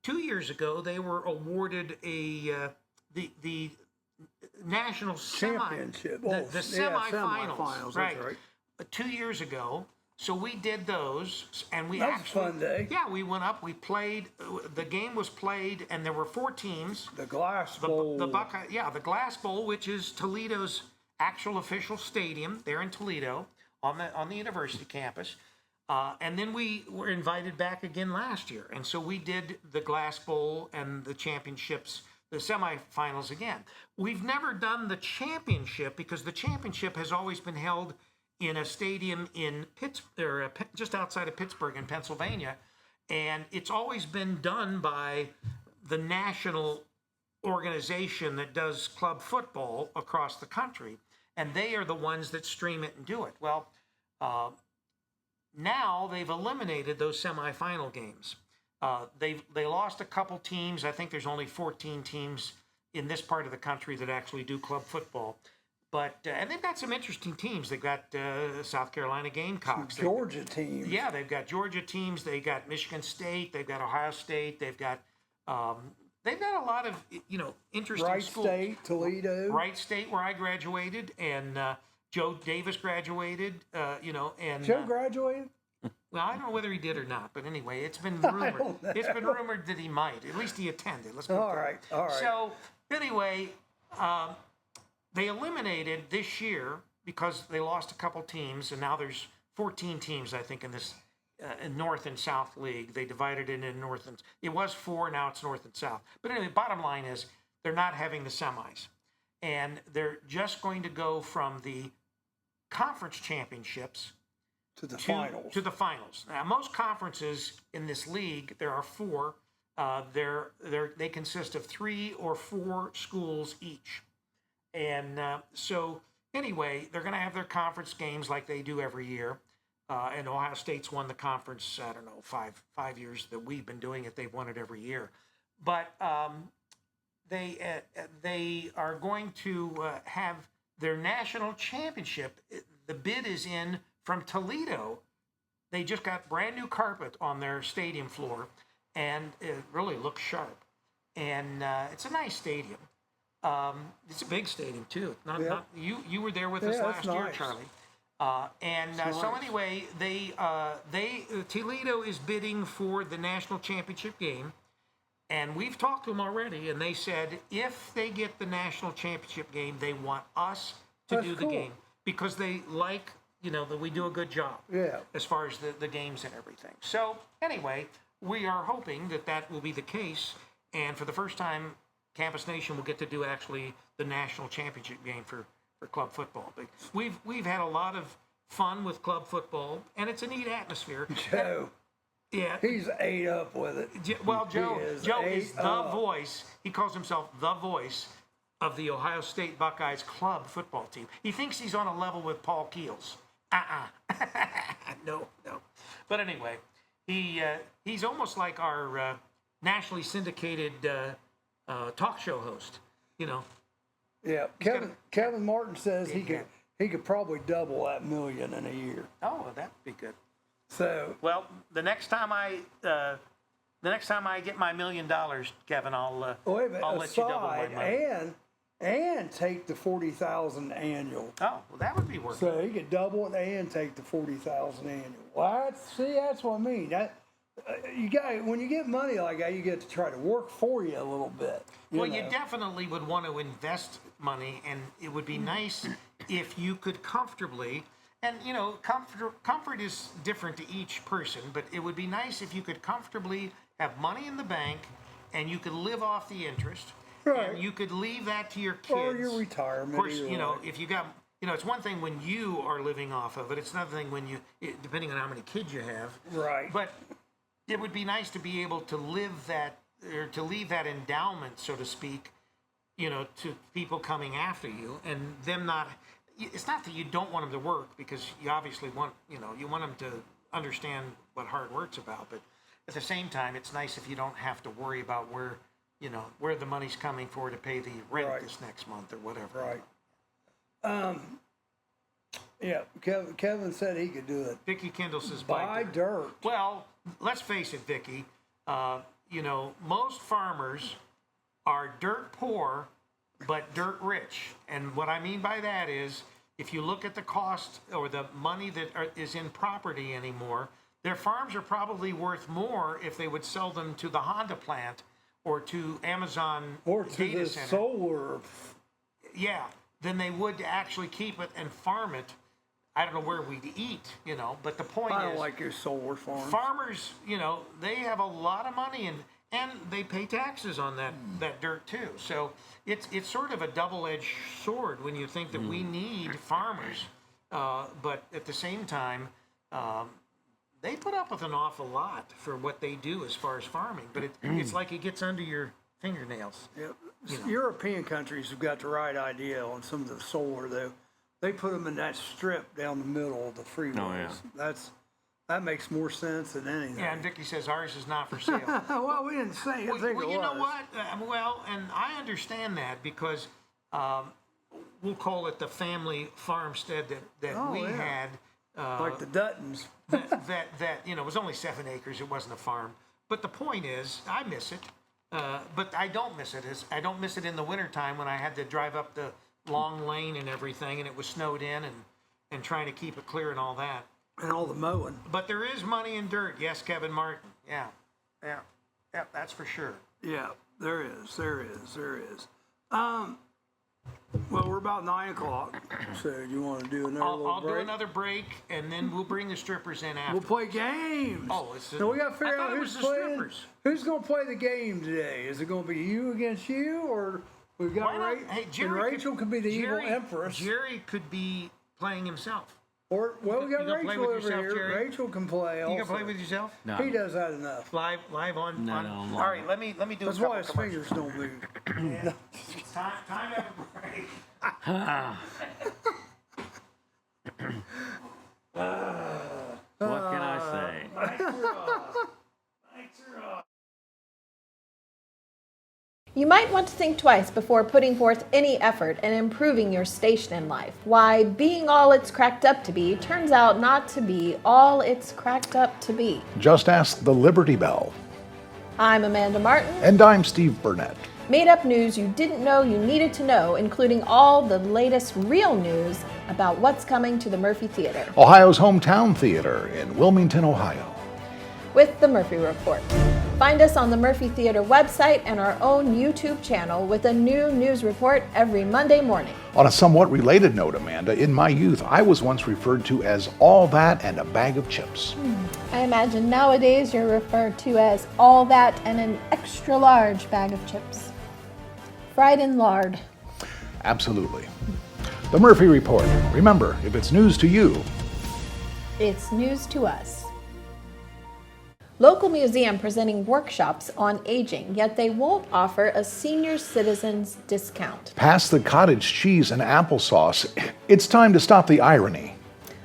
2 years ago, they were awarded the national Championship. the semifinals. Semifinals, Right. that's right. 2 years ago. So we did those, and we That was a actually fun day. Yeah, we went up. We played. The game was played, and there were 4 teams. The Glass Bowl. The Buckeye, the Glass Bowl, which is Toledo's actual official stadium there in Toledo on the university campus. And then we were invited back again last year. And so we did the Glass Bowl and the championships, the semifinals again. We've never done the championship because the championship has always been held in a stadium in Pittsburgh, just outside of Pittsburgh in Pennsylvania. And it's always been done by the national organization that does club football across the country. And they are the ones that stream it and do it. Well, now they've eliminated those semifinal games. They lost a couple teams. I think there's only 14 teams in this part of the country that actually do club football. But and they've got some interesting teams. They've got South Carolina Gamecocks, Georgia teams. Yeah, they've got Georgia teams. They got Michigan State. They've got Ohio State. They've got a lot of interesting Wright schools. State, Toledo. Wright State, where I graduated, and Joe Davis graduated. And Joe graduated. well, I don't know whether he did or not, but anyway, it's been rumored. It's been rumored that he might. At least he attended. Let's put it that way. All right. So anyway, they eliminated this year because they lost a couple teams, and now there's 14 teams, I think, in this in North and South League. They divided it in North and it was 4, now it's North and South. But anyway, bottom line is they're not having the semis, and they're just going to go from the conference championships To the finals. To the finals. Now, most conferences in this league, there are 4. They consist of 3 or 4 schools each. And so anyway, they're going to have their conference games like they do every year. And Ohio State's won the conference, I don't know, five years that we've been doing it. They've won it every year. But they are going to have their national championship. The bid is in from Toledo. They just got brand new carpet on their stadium floor, and it really looks sharp. And it's a nice stadium. It's a big stadium too. Not you were there with us last year, nice. Charlie. So anyway, Toledo is bidding for the national championship game, and we've talked to them already, and they said if they get the national championship game, they want us to do the game because they like that we do a good job. Yeah. As far as the games and everything. So anyway, we are hoping that will be the case, and for the first time, Campus Nation will get to do actually the national championship game for club football. But we've had a lot of fun with club football, and it's a neat atmosphere. Joe. Yeah. He's ate up with it. Well, Joe is the up. voice. He calls himself the voice of the Ohio State Buckeyes club football team. He thinks he's on a level with Paul Keels. No. But anyway, he's almost like our nationally syndicated talk show host. Yeah. Kevin Martin says he could probably double that million in a year. Oh, well, that'd be good. So Well, the next time I get my $1 million, Kevin, I'll wait a minute, I'll let you double my aside, money. and take the 40,000 annual. Oh, well, that would be worth it. So he could double it and take the 40,000 annual. Well, that's what I mean. When you get money like that, you get to try to work for you a little bit. You definitely would want to invest money, and it would be nice if you could comfortably. And comfort is different to each person, but it would be nice if you could comfortably have money in the bank, and you could live off the interest. Right. And you could leave that to your kids. Or your retirement. Of course, either way. if you got, it's one thing when you are living off of it. It's another thing when depending on how many kids you have. Right. But it would be nice to be able to live that, or to leave that endowment, so to speak, to people coming after you, and them not. It's not that you don't want them to work, because you obviously want, you want them to understand what hard work's about. But at the same time, it's nice if you don't have to worry about where the money's coming for to pay the rent Right. this next month or whatever. Right. Yeah. Kevin said he could do it. Vicky Kendall says Buy dirt. Well, let's face it, Vicky. Most farmers are dirt poor, but dirt rich. And what I mean by that is, if you look at the cost or the money that is in property anymore, their farms are probably worth more if they would sell them to the Honda plant or to Amazon Or to data the center. solar. Yeah, than they would to actually keep it and farm it I don't know where we'd eat, but the point I don't is, like your solar farm. farmers, they have a lot of money and they pay taxes on that dirt too. So it's sort of a double-edged sword when you think that we need farmers, but at the same time, they put up with an awful lot for what they do as far as farming. But it's like it gets under your fingernails. Yep. European countries have got the right idea on some of the solar, though. They put them in that strip down the middle of the freeways. Oh, yeah. That makes more sense than anything. Yeah, and Vicky says ours is not for sale. Well, we didn't say it. Well, you know what? And I understand that because we'll call it the family farmstead that we had. Like the Duttons. that it was only 7 acres. It wasn't a farm. But the point is, I miss it. But I don't miss it. I don't miss it in the wintertime when I had to drive up the long lane and everything, and it was snowed in, and trying to keep it clear and all that. And all the mowing. But there is money in dirt. Yes, Kevin Martin. Yeah, that's for sure. Yeah, there is. Well, we're about 9 o'clock, so do you want to do another little I'll break? do another break, and then we'll bring the strippers in after. We'll play games. Oh, it's so we got to figure out who's who's the playing. strippers. Who's going to play the game today? Is it going to be you against you, or we've got Why not? Hey, Jerry and Rachel could be the Jerry, evil empress, Jerry could be playing himself. or we got You gonna play Rachel with over yourself, here. Jerry? Rachel can play. You Also. can play with yourself. No. He does that enough. Live on. No, on no, all right, let me do That's a couple why his commercials. fingers don't move. Yeah. It's time to have a break. What can I say? You might want to think twice before putting forth any effort in improving your station in life. Why being all it's cracked up to be turns out not to be all it's cracked up to be. Just ask the Liberty Bell. I'm Amanda Martin. And I'm Steve Burnett. Made up news you didn't know you needed to know, including all the latest real news about what's coming to the Murphy Theater. Ohio's hometown theater in Wilmington, Ohio. With the Murphy Report. Find us on the Murphy Theater website and our own YouTube channel with a new news report every Monday morning. On a somewhat related note, Amanda, in my youth, I was once referred to as all that and a bag of chips. I imagine nowadays you're referred to as all that and an extra large bag of chips. Fried in lard. Absolutely. The Murphy Report. Remember, if it's news to you, It's news to us. Local museum presenting workshops on aging, yet they won't offer a senior citizens discount. pass the cottage cheese and applesauce. It's time to stop the irony.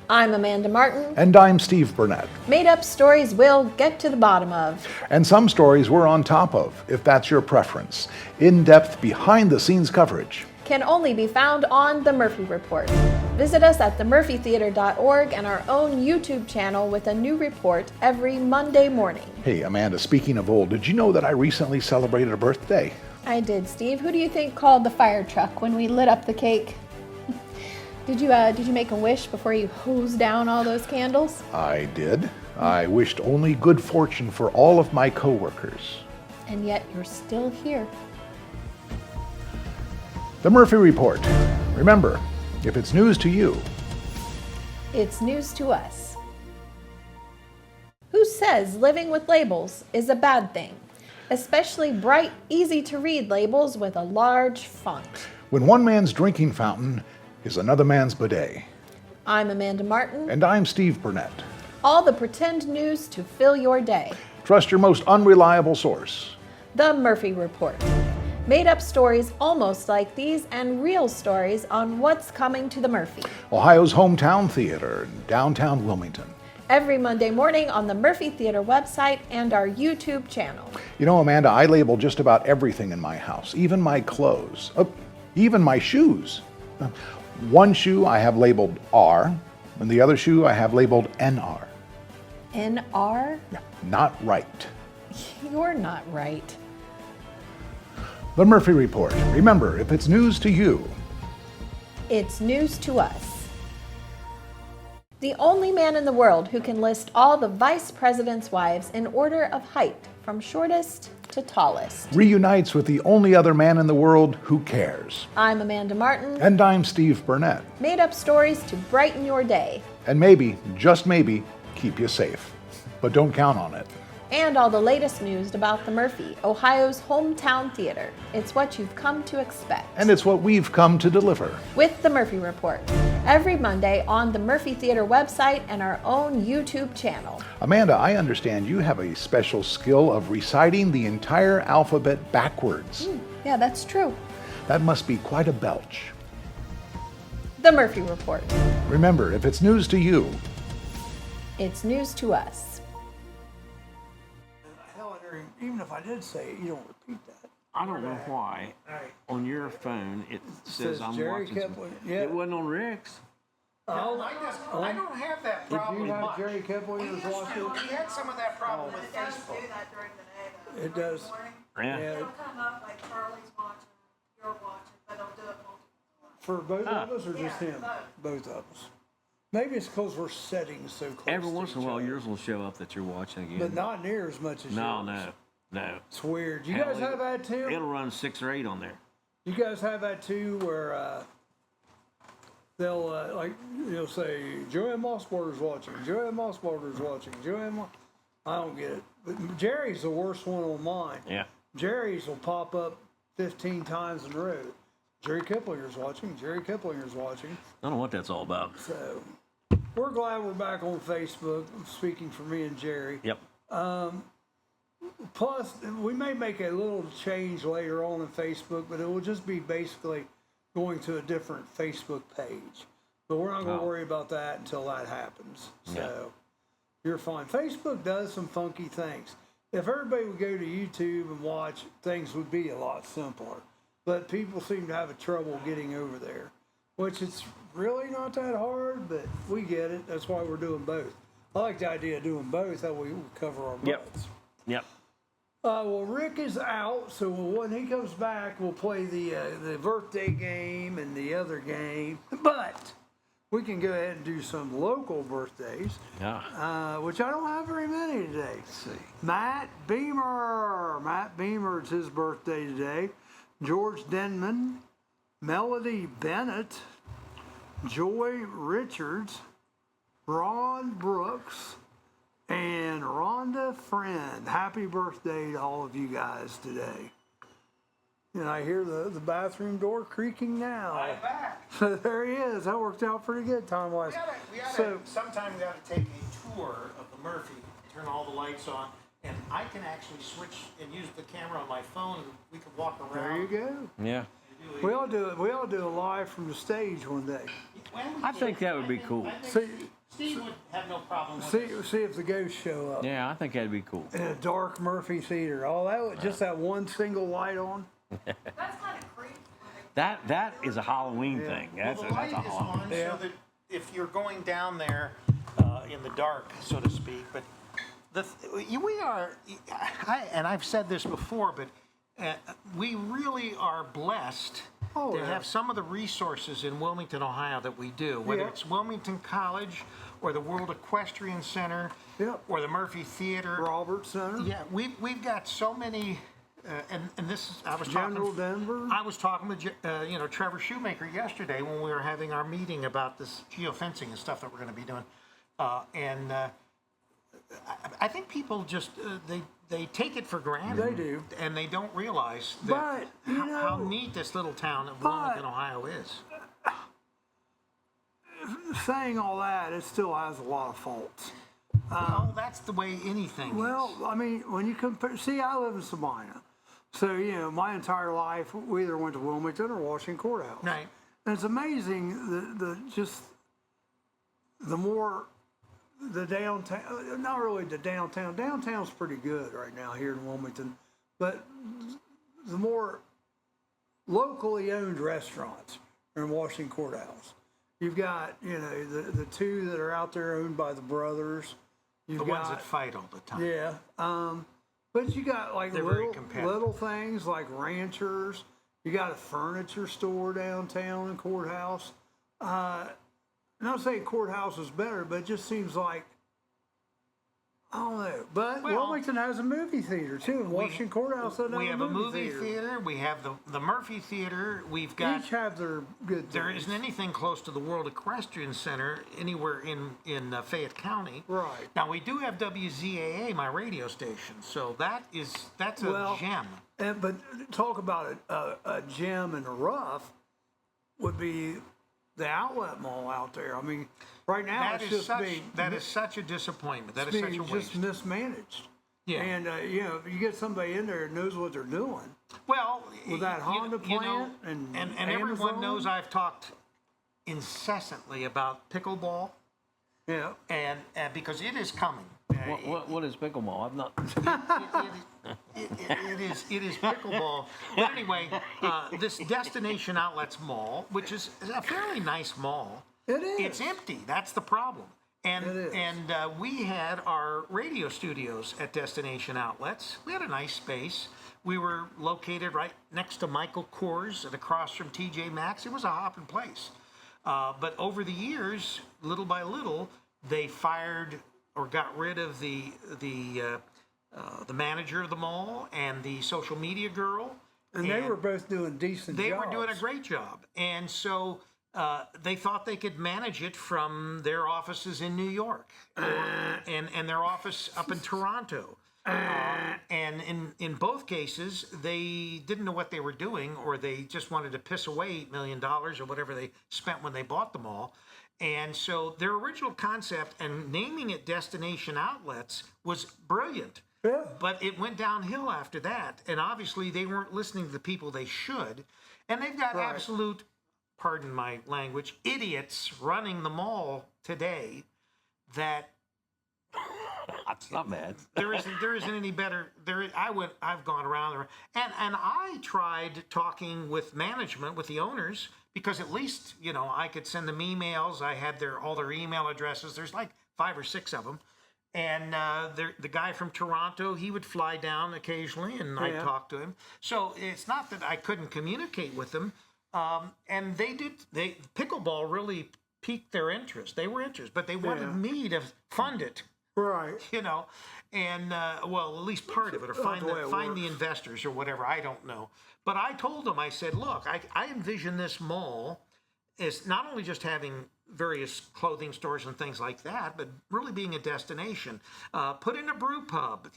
I'm Amanda Martin. And I'm Steve Burnett. Made up stories we'll get to the bottom of. And some stories we're on top of, if that's your preference. In-depth, behind-the-scenes coverage. Can only be found on The Murphy Report. Visit us at themurphytheater.org and our own YouTube channel with a new report every Monday morning. Hey, Amanda, speaking of old, did you know that I recently celebrated a birthday? I did, Steve. Who do you think called the fire truck when we lit up the cake? Did you make a wish before you hosed down all those candles? I did. I wished only good fortune for all of my coworkers. And yet you're still here. The Murphy Report. Remember, if it's news to you, It's news to us. Who says living with labels is a bad thing? Especially bright, easy to read labels with a large font. when one man's drinking fountain is another man's bidet. I'm Amanda Martin. And I'm Steve Burnett. All the pretend news to fill your day. Trust your most unreliable source. The Murphy Report. Made up stories almost like these and real stories on what's coming to the Murphy. Ohio's hometown theater in downtown Wilmington. Every Monday morning on the Murphy Theater website and our YouTube channel. You know, Amanda, I label just about everything in my house, even my clothes, even my shoes. One shoe I have labeled R, and the other shoe I have labeled NR. NR? Not right. You're not right. The Murphy Report. Remember, if it's news to you, It's news to us. The only man in the world who can list all the vice president's wives in order of height, from shortest to tallest. Reunites with the only other man in the world who cares. I'm Amanda Martin. And I'm Steve Burnett. Made up stories to brighten your day. And maybe, just maybe, keep you safe. But don't count on it. And all the latest news about the Murphy, Ohio's hometown theater. It's what you've come to expect. And it's what we've come to deliver. With the Murphy Report. Every Monday on the Murphy Theater website and our own YouTube channel. Amanda, I understand you have a special skill of reciting the entire alphabet backwards. Yeah, that's true. That must be quite a belch. The Murphy Report. Remember, if it's news to you, it's news to us. Even if I did say it, you don't repeat that. I don't know why. On your phone, it says I'm Jerry watching. Kepler. Yeah. It wasn't on Rick's. I don't have that Did problem you have much. Jerry Kepler We was used watching? to. We had some of that problem with It does Facebook. do that during the day, though. It does. Yeah. Yeah. It'll come up like Charlie's watching, you're watching, but it'll do it multiple times. For both of us or just Yeah, him? both. Both of us. Maybe it's because we're setting so close. Every to once in a each while, other. yours will show up that you're watching again. But not near as much as No, yours. no. It's weird. You Hell, guys have that too? It'll run 6 or 8 on there. You guys have that too, where they'll like you'll say Joanne Mossberger's watching, Joanne Mossberger's watching, I don't get it. But Jerry's the worst one on mine. Yeah. Jerry's will pop up 15 times in a row. Jerry Kiplinger's watching. Jerry Kiplinger's watching. I don't know what that's all about. So we're glad we're back on Facebook. Speaking for me and Jerry. Yep. Plus, we may make a little change later on in Facebook, but it will just be basically going to a different Facebook page. But we're not going to worry about that until that happens. So you're fine. Facebook does some funky things. If everybody would go to YouTube and watch, things would be a lot simpler. But people seem to have a trouble getting over there, which it's really not that hard, but we get it. That's why we're doing both. I like the idea of doing both. That way we cover our butts. Yep. Well, Rick is out, so when he comes back, we'll play the birthday game and the other game. But we can go ahead and do some local birthdays, which I don't have very many today. Let's see. Matt Beamer. Matt Beamer, it's his birthday today. George Denman, Melody Bennett, Joy Richards, Ron Brooks, and Rhonda Friend. Happy birthday to all of you guys today. And I hear the bathroom door creaking now. I'm back. So there he is. That worked out pretty good time-wise. Sometime we gotta take a tour of the Murphy, turn all the lights on, and I can actually switch and use the camera on my phone, and we can walk around. There you go. Yeah. We all do it. We all do it live from the stage one day. I think that would be cool. Steve would have no problem with it. See if the ghosts show up. Yeah, I think that'd be cool. In a dark Murphy theater. All that just that one single light on. That's kind of creepy. That is a Halloween thing. That's Well, a, the that's light a is Halloween. on so that if you're going down there in the dark, so to speak, but we are, and I've said this before, but we really are blessed to have some of the resources in Wilmington, Ohio that we do, whether it's Wilmington College or the World Equestrian Center or the Murphy Theater. Robert Center. Yeah, we've got so many, and this is, I was General talking. Denver. I was talking with Trevor Shoemaker yesterday when we were having our meeting about this geofencing and stuff that we're going to be doing, and I think people just they take it for granted. They do, and they don't realize that how neat this little town of Wilmington, Ohio is. Saying all that, it still has a lot of faults. Well, that's the way anything is. Well, I mean, when you compare, see, I live in Sabina, so my entire life we either went to Wilmington or Washington Courthouse. Right. And it's amazing the more the downtown, not really the downtown. Downtown's pretty good right now here in Wilmington, but the more locally owned restaurants are in Washington Courthouse. You've got, the two that are out there owned by the brothers. The ones that fight all the time. Yeah. But you got like They're very competitive. little things like ranchers. You got a furniture store downtown in Courthouse. not saying courthouse is better, but it just seems like, I don't know. But Well, Wilmington has a movie theater too. And Washington Courthouse doesn't We have have a movie theater. We have the Murphy Theater. We've got. Each have their good There things. isn't anything close to the World Equestrian Center anywhere in Fayette County. Right. Now we do have WZAA, my radio station, so that's a gem. But talk about a gem in the rough would be the outlet mall out there. I mean, right now That it's is just such being that is such a disappointment. That is being such a waste. just mismanaged. Yeah. And you get somebody in there that knows what they're doing. Well, With that Honda plant and everyone Amazon. knows I've talked incessantly about pickleball, Yeah. and because it is coming. What is pickleball? I've not. It is pickleball. But anyway, this Destination Outlets Mall, which is a fairly nice mall, It is. it's empty. That's the problem. And It is. we had our radio studios at Destination Outlets. We had a nice space. We were located right next to Michael Kors and across from TJ Maxx. It was a hopping place. But over the years, little by little, they fired or got rid of the manager of the mall and the social media girl. And they were both doing decent They jobs. were doing a great job. And so they thought they could manage it from their offices in New York and their office up in Toronto. And in both cases, they didn't know what they were doing, or they just wanted to piss away $8 million or whatever they spent when they bought the mall. And so their original concept and naming it Destination Outlets was brilliant. Yeah. But it went downhill after that. And obviously they weren't listening to the people they should. And they've got Right. absolute, pardon my language, idiots running the mall today that That's not bad. there isn't any better. I've gone around there, and I tried talking with management, with the owners, because at least I could send them emails. I had all their email addresses. There's like 5 or 6 of them, and the guy from Toronto, he would fly down occasionally, and I'd talk to him. So it's not that I couldn't communicate with them, and pickleball really piqued their interest. They were interested, but they wanted me to fund it. Right. And well, at least part of it, or find the investors or whatever. I don't know. But I told them, I said, look, I envision this mall as not only just having various clothing stores and things like that, but really being a destination. Put in a brew pub,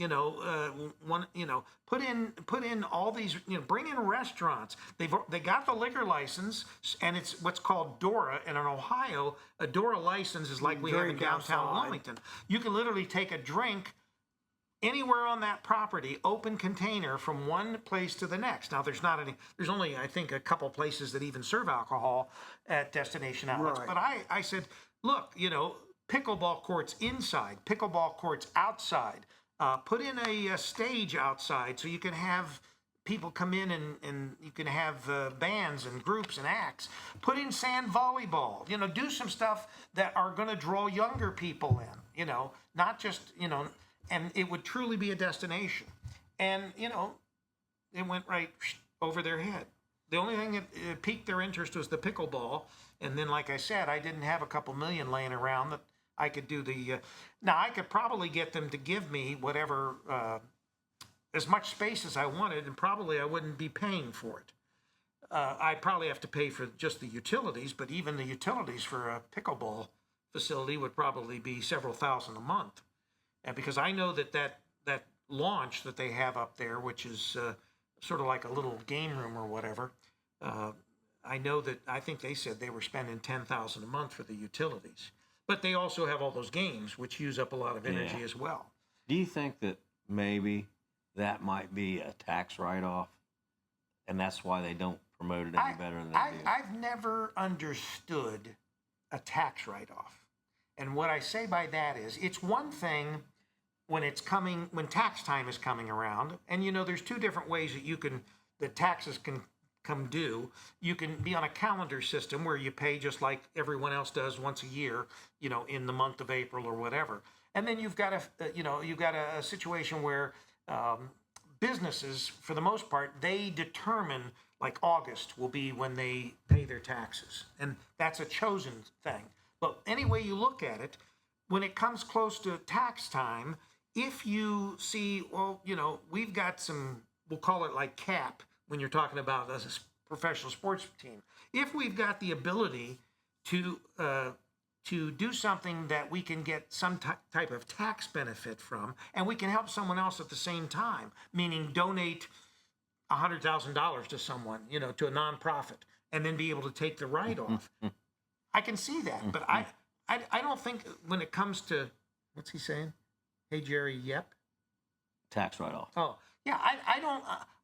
put in all these, bring in restaurants. They got the liquor license, and it's what's called DORA. And in Ohio, a DORA license is like we have in Drink downtown outside. Wilmington. You can literally take a drink anywhere on that property, open container, from one place to the next. Now, there's only, I think, a couple places that even serve alcohol at Destination Outlets. Right. But I said, look, pickleball courts inside, pickleball courts outside. Put in a stage outside so you can have people come in and you can have bands and groups and acts. Put in sand volleyball. Do some stuff that are going to draw younger people in. Not just and it would truly be a destination. And, it went right over their head. The only thing that piqued their interest was the pickleball. And then, like I said, I didn't have a couple million laying around that I could do now, I could probably get them to give me whatever, as much space as I wanted, and probably I wouldn't be paying for it. I'd probably have to pay for just the utilities, but even the utilities for a pickleball facility would probably be several thousand a month. And because I know that launch that they have up there, which is sort of like a little game room or whatever, I know that I think they said they were spending $10,000 a month for the utilities. But they also have all those games, which use up a lot of energy as well. Do you think that maybe that might be a tax write-off, and that's why they don't promote it any better than they do? I've never understood a tax write-off. And what I say by that is, it's one thing when tax time is coming around, and there's 2 different ways that taxes can come due. You can be on a calendar system where you pay just like everyone else does once a year, in the month of April or whatever. And then you've got a situation where businesses, for the most part, they determine like August will be when they pay their taxes, and that's a chosen thing. But any way you look at it, when it comes close to tax time, if you see, well, we've got some, we'll call it like cap when you're talking about a professional sports team. If we've got the ability to do something that we can get some type of tax benefit from, and we can help someone else at the same time, meaning donate $100,000 to someone, to a nonprofit, and then be able to take the write-off. I can see that, but I don't think when it comes to, what's he saying? Hey, Jerry, yep. Tax write-off. Oh, yeah,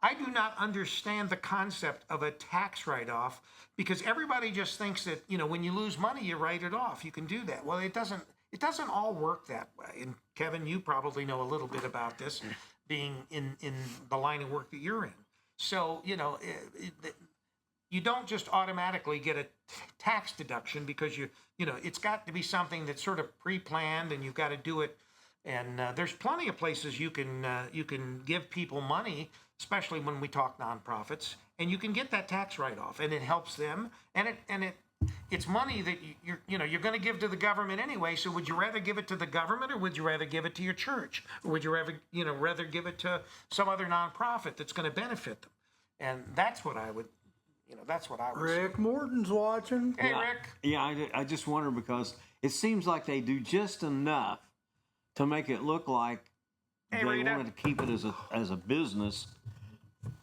I do not understand the concept of a tax write-off, because everybody just thinks that, when you lose money, you write it off. You can do that. Well, it doesn't all work that way. And Kevin, you probably know a little bit about this, being in the line of work that you're in. So, you don't just automatically get a tax deduction because it's got to be something that's sort of pre-planned, and you've got to do it. And there's plenty of places you can give people money, especially when we talk nonprofits, and you can get that tax write-off, and it helps them. And it's money that you're going to give to the government anyway. So would you rather give it to the government, or would you rather give it to your church, or would you rather give it to some other nonprofit that's going to benefit them? And that's what I would. That's what I would Rick say. Morton's watching. Hey, Rick. Yeah, I just wonder, because it seems like they do just enough to make it look like they wanted to keep it as a business,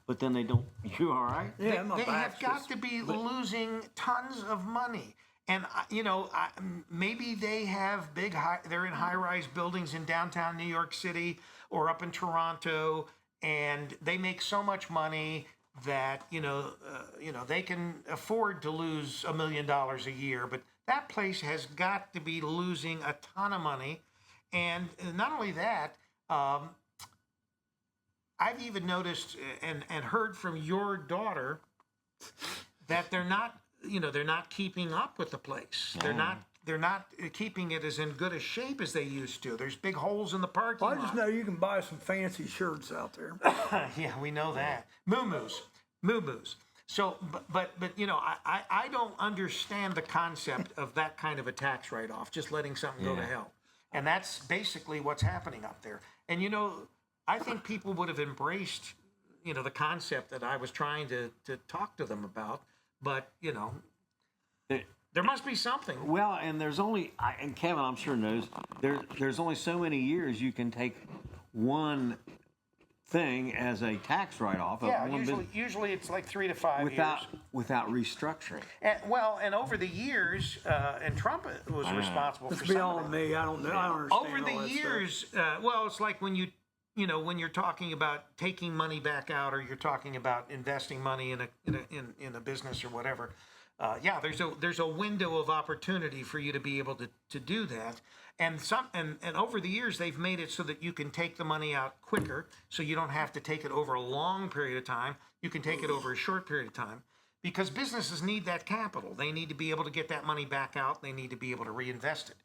but then they don't. You all right? Yeah, They have got to be losing tons of money. And, maybe they have they're in high-rise buildings in downtown New York City or up in Toronto, and they make so much money that, they can afford to lose $1 million a year. But that place has got to be losing a ton of money. And not only that, I've even noticed and heard from your daughter that they're not keeping up with the place. They're not keeping it as in good a shape as they used to. There's big holes in the parking lot. I just know you can buy some fancy shirts out there. Yeah, we know that. Moo-moos. So, but I don't understand the concept of that kind of a tax write-off, just letting something go to hell. And that's basically what's happening up there. And, I think people would have embraced, the concept that I was trying to talk to them about. But, there must be something. Well, and there's only, and Kevin, I'm sure knows, there's only so many years you can take one thing as a tax write-off. Yeah, usually it's like 3 to 5 years. Without restructuring. And over the years, and Trump was responsible for some of it. Beyond me, I don't know. I don't understand Over the all that years, it's like when when you're talking about taking money back out, or you're talking about investing money in a business or whatever. There's a window of opportunity for you to be able to do that. And over the years, they've made it so that you can take the money out quicker, so you don't have to take it over a long period of time. You can take it over a short period of time, because businesses need that capital. They need to be able to get that money back out. They need to be able to reinvest it.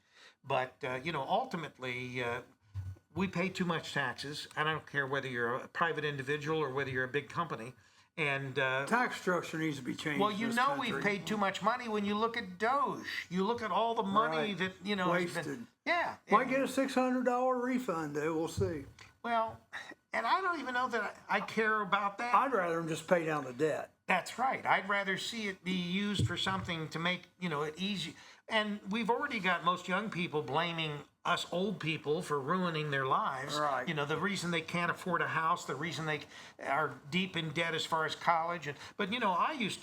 But, ultimately, we pay too much taxes. I don't care whether you're a private individual or whether you're a big company. And tax structure needs to be changed. Well, we've paid too much money when you look at Doge. You look at all the money that wasted. has been, yeah. Might get a $600 refund, though. We'll see. Well, and I don't even know that I care about that. I'd rather them just pay down the debt. That's right. I'd rather see it be used for something to make it easy. And we've already got most young people blaming us old people for ruining their lives. Right. The reason they can't afford a house, the reason they are deep in debt as far as college. But I used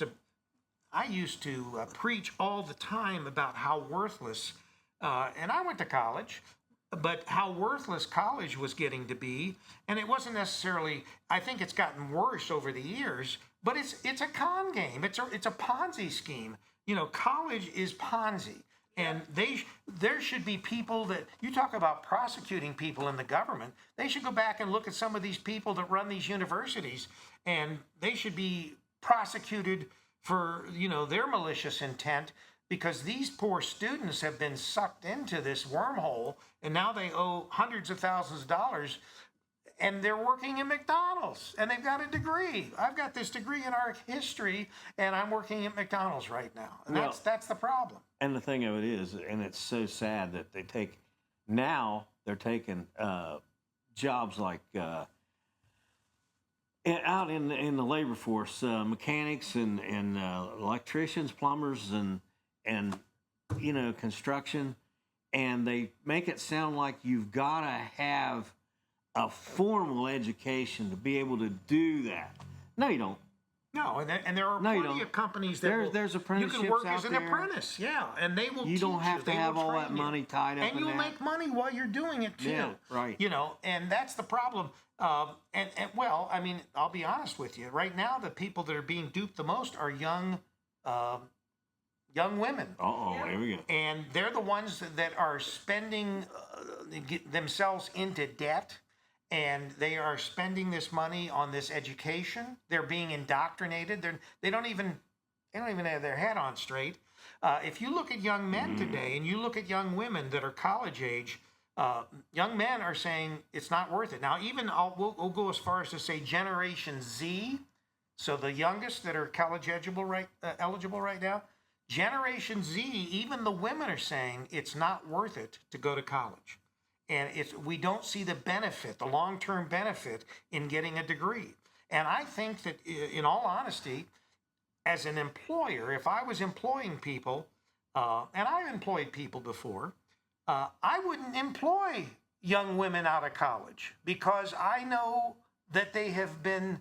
to preach all the time about how worthless, and I went to college, but how worthless college was getting to be. And it wasn't necessarily, I think it's gotten worse over the years, but it's a con game. It's a Ponzi scheme. College is Ponzi. And there should be people that, you talk about prosecuting people in the government, they should go back and look at some of these people that run these universities, and they should be prosecuted for, their malicious intent, because these poor students have been sucked into this wormhole, and now they owe hundreds of thousands of dollars, and they're working in McDonald's, and they've got a degree. I've got this degree in art history, and I'm working at McDonald's right now. And that's the problem. And the thing of it is, and it's so sad that they're taking jobs like out in the labor force, mechanics and electricians, plumbers, and construction, and they make it sound like you've got to have a formal education to be able to do that. No, you don't. No, and there are No, you plenty don't. of companies that There's you apprenticeships can work out as an there. apprentice, yeah, and they will. You don't teach have to they have will all train that you. money tied up and in you'll that. make money while you're doing it too. Yeah, right. And that's the problem. And well, I mean, I'll be honest with you. Right now, the people that are being duped the most are young women. Here we go. And they're the ones that are spending themselves into debt, and they are spending this money on this education. They're being indoctrinated. They don't even have their head on straight. If you look at young men today, and you look at young women that are college age, young men are saying it's not worth it. Now, even we'll go as far as to say Generation Z, so the youngest that are college eligible right now. Generation Z, even the women are saying it's not worth it to go to college. And we don't see the benefit, the long-term benefit in getting a degree. And I think that, in all honesty, as an employer, if I was employing people, and I've employed people before, I wouldn't employ young women out of college because I know that they have been,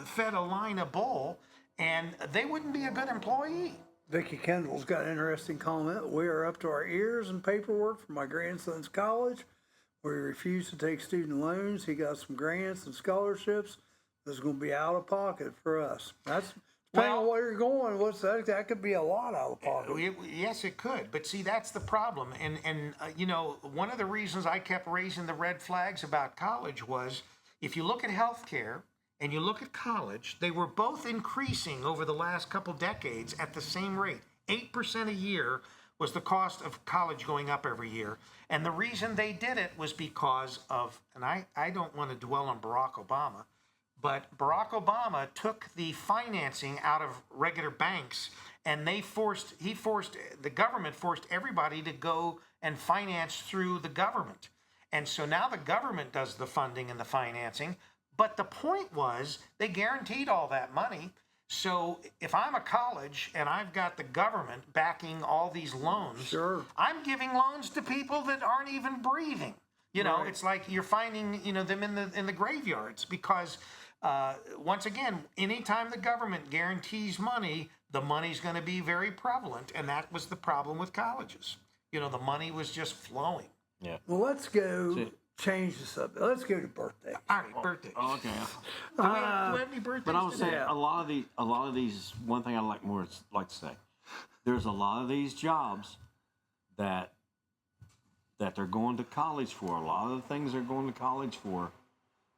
fed a line of bull, and they wouldn't be a good employee. Vicky Kendall's got an interesting comment. We are up to our ears in paperwork for my grandson's college. We refuse to take student loans. He got some grants and scholarships. This is going to be out of pocket for us. That's depending on where you're going. What's that? That could be a lot out of pocket. Yes, it could. But see, that's the problem. And one of the reasons I kept raising the red flags about college was if you look at healthcare and you look at college, they were both increasing over the last couple decades at the same rate. 8% a year was the cost of college going up every year. And the reason they did it was because of, and I don't want to dwell on Barack Obama, but Barack Obama took the financing out of regular banks, and the government forced everybody to go and finance through the government. And so now the government does the funding and the financing. But the point was they guaranteed all that money. So if I'm a college and I've got the government backing all these loans, Sure. I'm giving loans to people that aren't even breathing. Right. It's like you're finding them in the graveyards because once again, anytime the government guarantees money, the money's going to be very prevalent, and that was the problem with colleges. The money was just flowing. Yeah. Well, let's go change the subject. Let's go to birthdays. All right, birthdays. Oh, okay. Do we have any birthdays But I was today? saying a lot of these. One thing I like to say, there's a lot of these jobs that they're going to college for. A lot of the things they're going to college for,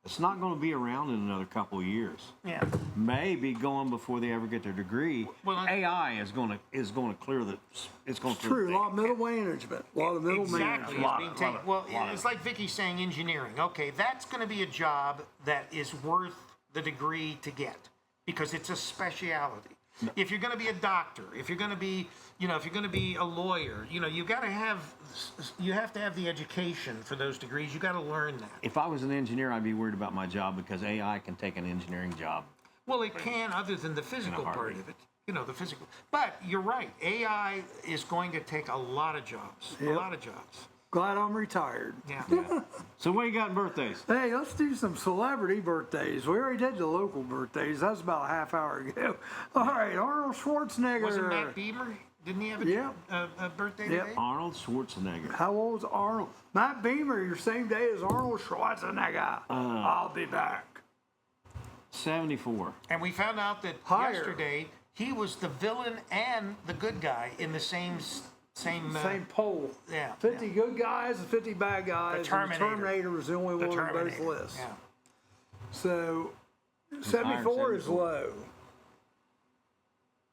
it's not going to be around in another couple of years. Yeah. Maybe going before they ever get their degree. Well, AI is going to clear the. It's going to True, a lot of middle management. A lot of middle Exactly. management. It's being taken. It's like Vicky's saying engineering. Okay, that's going to be a job that is worth the degree to get because it's a specialty. If you're going to be a doctor, if you're going to be, if you're going to be a lawyer, you have to have the education for those degrees. You got to learn that. If I was an engineer, I'd be worried about my job because AI can take an engineering job. Well, it can, other than the physical part of it. The physical. But you're right. AI is going to take a lot of jobs. Yep. A lot of jobs. Glad I'm retired. Yeah. So what you got in birthdays? Hey, let's do some celebrity birthdays. We already did the local birthdays. That was about a half hour ago. All right, Arnold Schwarzenegger. Wasn't Matt Bieber? Didn't he have a birthday today? Arnold Schwarzenegger. How old's Arnold? Matt Beamer, your same day as Arnold Schwarzenegger. I'll be back. 74. And we found out that Higher. yesterday he was the villain and the good guy in the same poll. Yeah. 50 good guys and 50 bad guys. The Terminator. And the Terminator was the only one on both Terminator. lists. Yeah. So 74 is 74. low.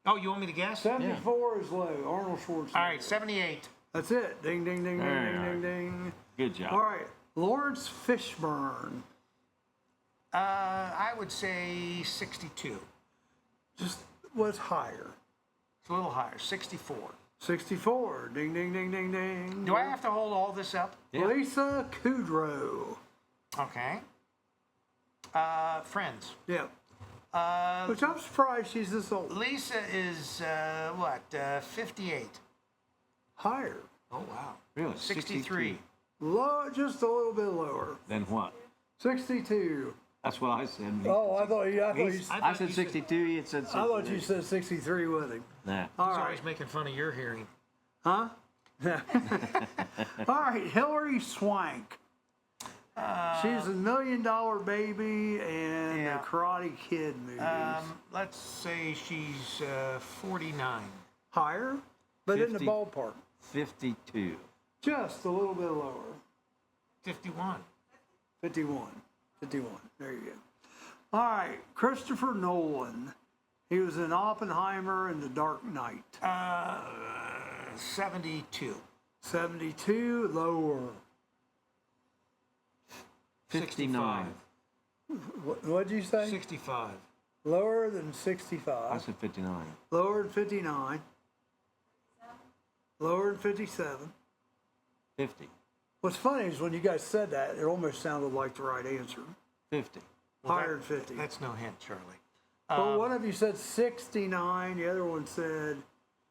Oh, you want me to guess? 74 is low. Arnold Schwarzenegger. All right, 78. That's it. Ding, ding, ding, ding, There you ding, are. ding, ding. Good job. All right. Lawrence Fishburne. I would say 62. Just was higher. It's a little higher, 64. 64. Ding, ding, ding, ding, ding. Do I have to hold all this up? Yeah. Lisa Kudrow. Okay. Friends. Yep. Which I'm surprised she's this old. Lisa is, 58. Higher. Oh, wow. Really? 63. Low, just a little bit lower. Then what? 62. That's what I said. Oh, I thought you. I said 62. You had said 63. I thought you said 63 with him. Nah. All He's right. always making fun of your hearing. Huh? All right, Hillary Swank. She's a $1 Million Baby and Yeah. the Karate Kid movies. Let's say she's 49. Higher, but in the 50. ballpark. 52. Just a little bit lower. 51. 51. 51. There you go. All right, Christopher Nolan. He was in Oppenheimer and The Dark Knight. 72. 72, lower. 59. What'd you say? 65. Lower than I 65. said 59. Lower than 59. Lower than 57. 50. What's funny is when you guys said that, it almost sounded like the right answer. 50. Higher than 50. That's no hint, Charlie. Well, one of you said 69. The other one said,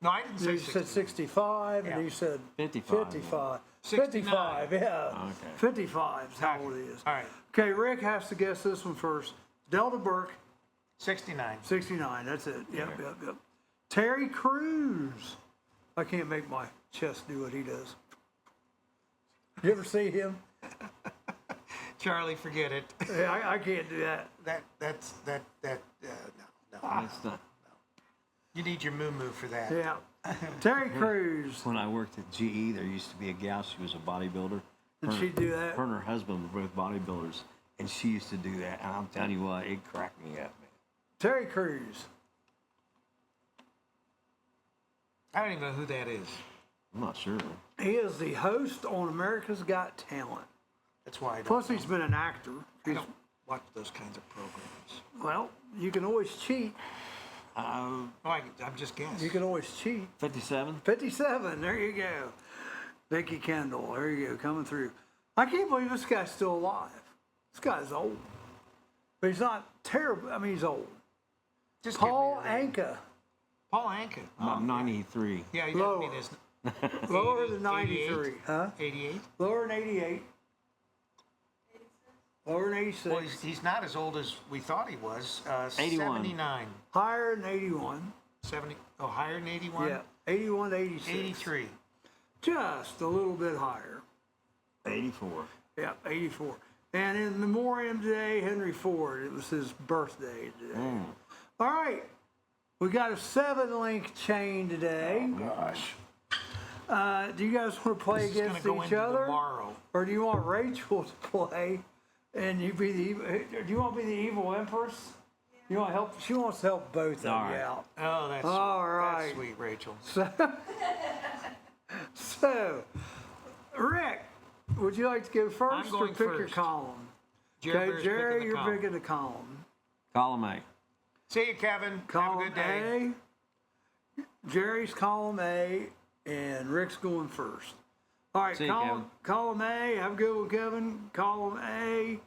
No, I didn't say you said 60. 65, Yeah. and you said 55. 55. 69. 55, yeah. Okay. 55 is how old it is. All right. Okay, Rick has to guess this one first. Delta Burke, 69. 69. That's it. Yep. Terry Crews. I can't make my chest do what he does. You ever see him? Charlie, forget it. Yeah, I can't do that. No. That's not. You need your moo-moo for that. Yeah. Terry Crews. When I worked at GE, there used to be a gal. She was a bodybuilder. And she'd do that? Her and her husband were both bodybuilders, and she used to do that. And I'm telling you what, it cracked me up, man. Terry Crews. I don't even know who that is. I'm not sure. He is the host on America's Got Talent. That's why I don't, Plus, he's been an actor. I don't watch those kinds of programs. Well, you can always cheat. Oh, I'm just guessing. You can always cheat. 57. 57, there you go. Vicky Kendall, there you go, coming through. I can't believe this guy's still alive. This guy's old. But he's not terrible. I mean, he's old. Just Paul give me a name. Anka. Paul Anka. About 93. Yeah, he Lower. doesn't need his. Lower than 88. 93. Huh? 88. Lower than 88. Lower than 86. Well, he's not as old as we thought he was. 81. 79. Higher than 81. 70. Oh, higher than 81? Yeah. 81 to 86. 83. Just a little bit higher. 84. Yeah, 84. And in memoriam today, Henry Ford. It was his birthday today. All right. We got a 7-link chain today. Gosh. Do you guys want to play This is against gonna go each into other? tomorrow. Or do you want Rachel to play and you be the do you want to be the evil empress? You want to help? She wants to help both of All you right. out. Oh, that's All sweet. right. That's sweet, Rachel. So, Rick, would you like to go first I'm or going pick your first. column? Jerry Okay, Bear's Jerry, picking the you're column. picking the column. Column A. See you, Kevin. Column Have a good day. A. Jerry's column A, and Rick's going first. All right, See you, column A. Have a good one, Kevin. Column A.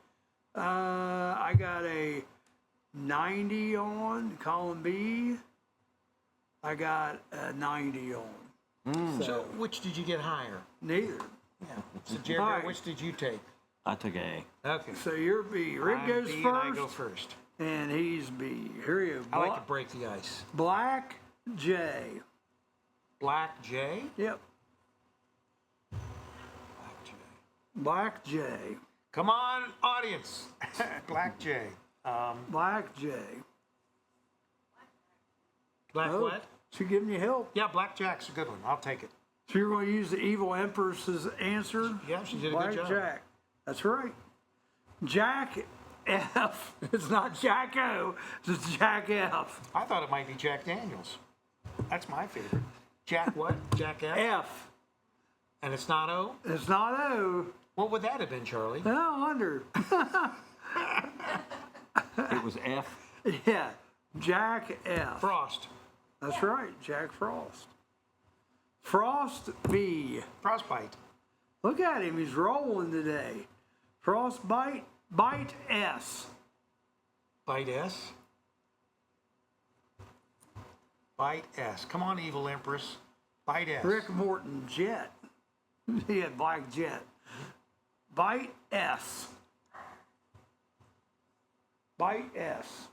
I got a 90 on. Column B. I got a 90 on. So, which did you get higher? Neither. Yeah. So, Jerry, All Bear, right. which did you take? I took A. Okay. So you're B. Rick I'm goes B first, and I go first. and he's B. Here you go. I like to break the ice. Black J. Black J. Yep. Black J. Black J. Come on, audience. Black J. Black J. Black Oh, what? she giving you help. Yeah, Black Jack's a good one. I'll take it. So you're going to use the evil empress's answer? Yeah, she did a Black good job. Jack. That's right. Jack F. It's not Jack O. It's Jack F. I thought it might be Jack Daniels. That's my favorite. Jack what? Jack F? F. And it's not O? It's not O. What would that have been, Charlie? I wonder. It was F. Yeah. Jack F. Frost. That's right, Jack Frost. Frost B. Frostbite. Look at him, he's rolling today. Frostbite, bite S. Bite S. Bite S. Come on, Evil Empress. Bite S. Rick Morton, Jet. He had Black Jet. Bite S. Bite S.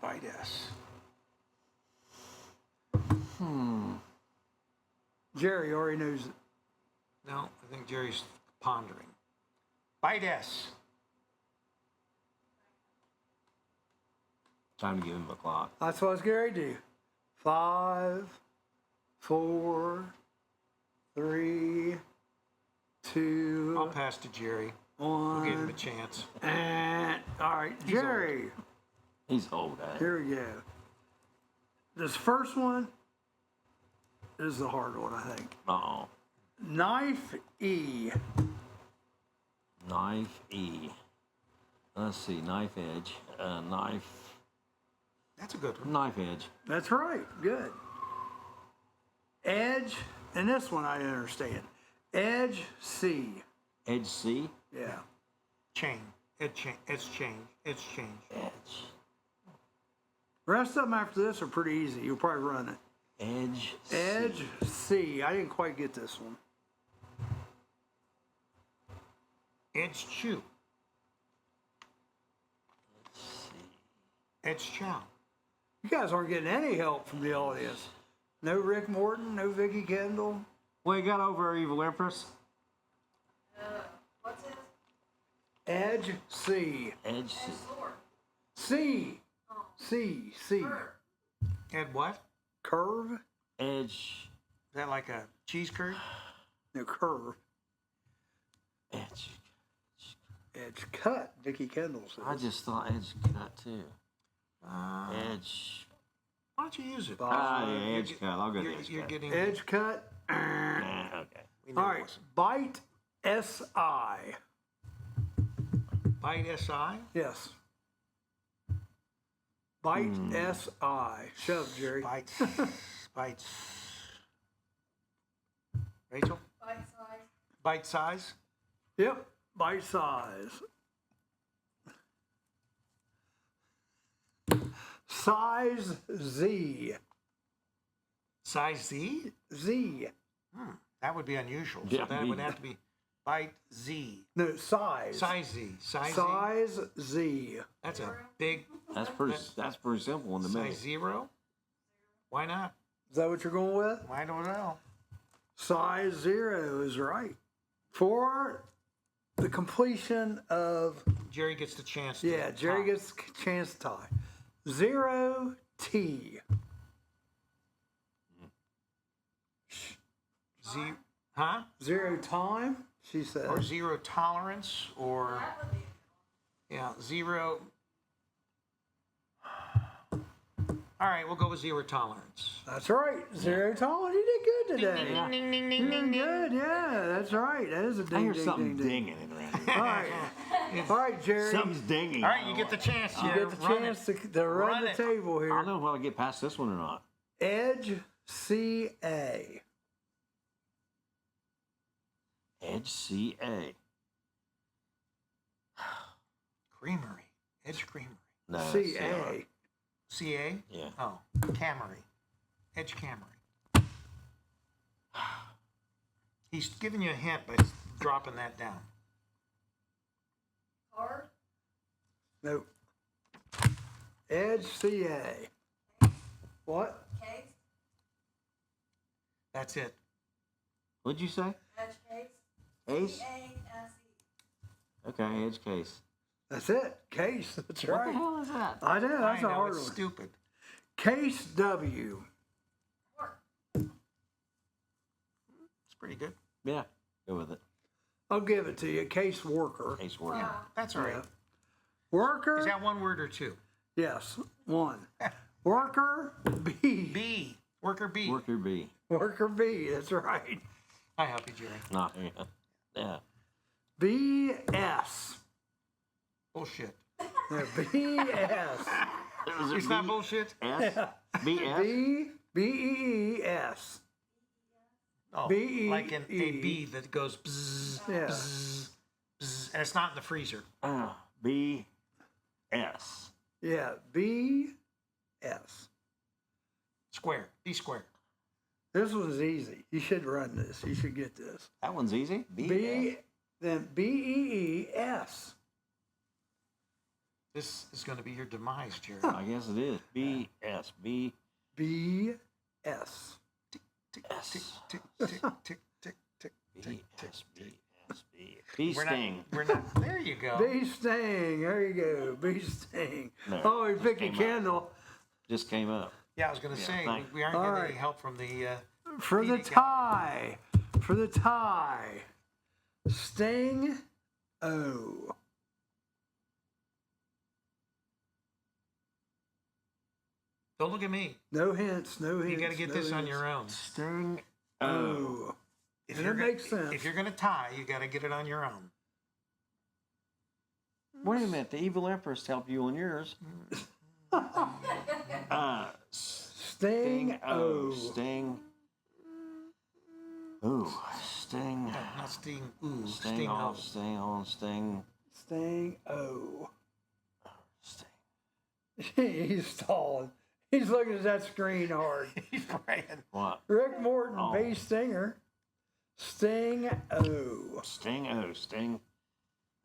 Bite S. Jerry already knows it. No, I think Jerry's pondering. Bite S. Time to give him a clock. That's what Gary do. 5, 4, 3, 2, I'll pass to Jerry. 1. We'll give him a chance. And all right, Jerry. He's old, eh? Here we go. This first one is the hard one, I think. Uh-oh. Knife E. Knife E. Let's see, knife edge. Knife That's a good one. Knife edge. That's right. Good. Edge, and this one I didn't understand. Edge C. Edge C. Yeah. Chain. It's change. It's change. It's change. Edge. The rest of them after this are pretty easy. You'll probably run it. Edge C. Edge C. I didn't quite get this one. Edge chew. Edge chow. You guys aren't getting any help from the audience. No Rick Morton, no Vicky Kendall. We got over our Evil Empress. What's his? Edge C. Edge C. Sword. C. C. C. Ed what? Curve? Edge. Is that like a cheese curd? No, curve. Edge. Edge cut, Vicky Kendall says. I just thought edge cut too. Edge. Why don't you use it? Yeah, edge cut. I'll go to edge You're cut. getting Edge cut. Nah, okay. We know All it right. wasn't. Bite S-I. Bite SI. Yes. Bite S-I. Shove, Jerry. Bites. Bites. Rachel. Bite size. Bite size. Yep. Bite size. Size Z. Size Z. Z. That would be unusual. Yeah, so that me. would have to be bite Z. No, size. Size Z. Size Z. Size Z. That's a big That's pretty simple in the middle. size 0. Why not? Is that what you're going with? I don't know. Size 0 is right. For the completion of, Jerry gets the chance. To yeah, Jerry top. gets a chance to tie. 0 T. Z. Huh? 0 time, she said. Or zero tolerance, or That would be. yeah, 0. All right, we'll go with 0 tolerance. That's right. 0 tolerance. You did good today. You did good. Yeah, that's right. That is a I ding, hear ding, something ding, ding. dinging in around here. All right. All right, Jerry. Something's dinging. All right, you get the chance. You get the chance to run Run the it. table I don't here. know if I'll get past this one or not. Edge CA. Edge CA. Creamery. Edge Creamery. No, that's CA. CA? Yeah. Oh, Camry. Edge Camry. He's giving you a hint, but he's dropping that down. Card. No. Edge CA. What? Case. That's it. What'd you say? Edge case. Ace? C-A-S-E. Okay, edge case. That's it. Case. That's What right. the hell is that? I know. That's I a know, hard it's one. stupid. Case W. Work. It's pretty good. Yeah, go with it. I'll give it to you. Case worker. Case work. Yeah, that's all right. Yeah. Worker. Is that one word or two? Yes. 1. Worker B. B. Worker B. Worker B. Worker B. That's right. I help you, Jerry. Not yeah. Yeah. BS. Bullshit. Yeah, BS. It's not bullshit. S? BS? BEES. Oh, B-E-E. like a bee that goes bzzz, Yeah. bzzz, bzzz, and it's not in the freezer. BS. Yeah, BS. Square. Be square. This one's easy. You should run this. You should get this. That one's easy. Then BEES. This is going to be your demise, Jerry. I guess it is. BS. B. BS. Tick, tick, tick, tick, tick, tick, tick, tick, tick, tick. Bee sting. We're not. There you go. Bee sting. There you go. Bee sting. No, Oh, you just pick a came up. candle. Just came up. Yeah, I was going to say thanks. we aren't All getting right. any help from the. For the media tie. For the tie. Sting O. Don't look at me. No hints. No hints. You got to get no this on hints. your own. Sting. O. If And you're it gonna- makes sense. If you're going to tie, you got to get it on your own. Wait a minute. The evil empress helped you on yours. Sting O. Sting. Ooh. Sting. No, not sting. Ooh, Sting sting. off. O. Sting on. Sting. Sting O. Sting. He's stalling. He's looking at that screen hard. He's praying. What? Rick Morton, Oh. bass singer. Sting O. Sting. Oh, Sting.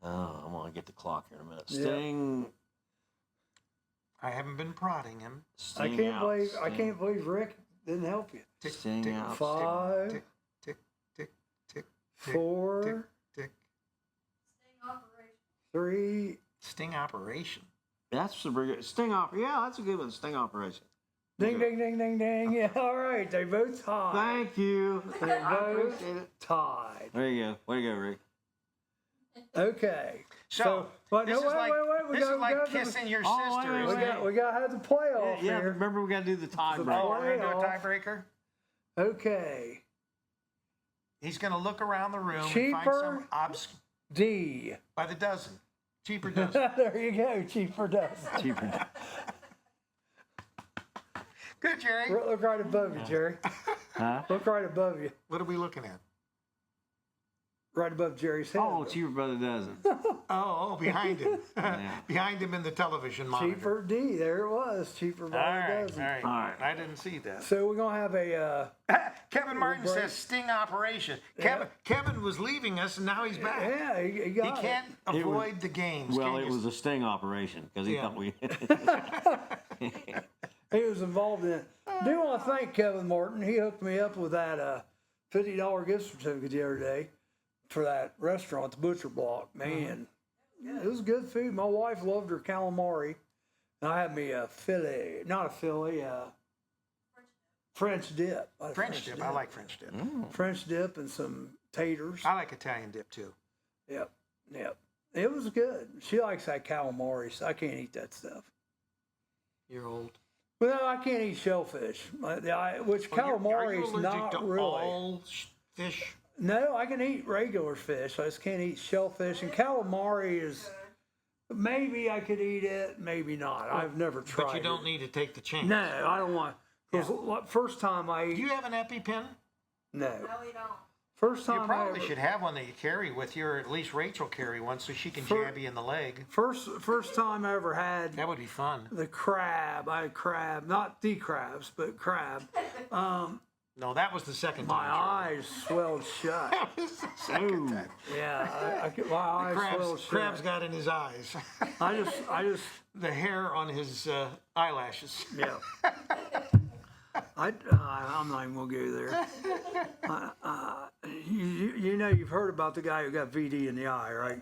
Oh, I'm gonna get the clock here in a minute. Yeah. Sting. I haven't been prodding him. I Sting can't out, believe Sting. Rick didn't help you. Tick, Sting tick, out. tick, 5, tick, tick, tick, tick, tick, 4, tick, tick. Sting operation. 3. Sting operation. That's a pretty good Sting operation. Yeah, that's a good one. Sting operation. Ding, ding, ding, ding, ding. Yeah, all right. They both tied. Thank you. They I both appreciate it. tied. There you go. Way to go, Rick. Okay. So, but this no, is like, We this got, is like we got, kissing your Oh, sister. wait, isn't wait, it? we got to have the playoff Yeah, here. remember we got to do the tie The break. Oh, we're going to do a playoff. tiebreaker? Okay. He's going to look around the room and Cheaper? find some D. by the dozen. Cheaper dozen. There you go. Cheaper dozen. Cheaper. Good, Jerry. Look right above you, Jerry. Huh? Look right above you. What are we looking at? Right above Jerry's head. Oh, cheaper brother dozen. Oh, behind him. Yeah. Behind him in the television monitor. Cheaper D. There it was. Cheaper by All the right, dozen. all right. All right. I didn't see that. So we're going to have a... Kevin Martin break. says sting operation. Yeah. Kevin was leaving us, and now he's back. yeah, he He got can't It was- avoid the games. Well, can it you? was a Sting operation because he Yeah. thought we. it. He was involved in it. Do want to thank Kevin Martin. He hooked me up with that $50 gift certificate the other day for that restaurant, the Butcher Block. Man, yeah, it was good food. My wife loved her calamari. And I had me a Philly, not a Philly, French dip. I had French dip. I like French dip. French dip and some taters. I like Italian dip too. Yep. It was good. She likes that calamari, so I can't eat that stuff. You're old. Well, I can't eat shellfish, which Are calamari you is allergic not to really. all fish? No, I can eat regular fish. I just can't eat shellfish. And calamari is, maybe I could eat it, maybe not. I've never tried But you don't it. need to take the chance. No, I don't want. Because first time I Do ate, you have an EpiPen? no. No, we don't. First time You probably I ever, should have one that you carry with you, or at least Rachel carry one so she can jab you in the leg. First time I ever had That would be fun. the crab. I had crab, not the crabs, but crab. No, that was the second My time. eyes swelled shut. That was the second time. Yeah, my eyes swelled shut. Crabs got in his eyes. I just, The hair on his eyelashes. yeah. I'm not even gonna go there. You know, you've heard about the guy who got VD in the eye, right?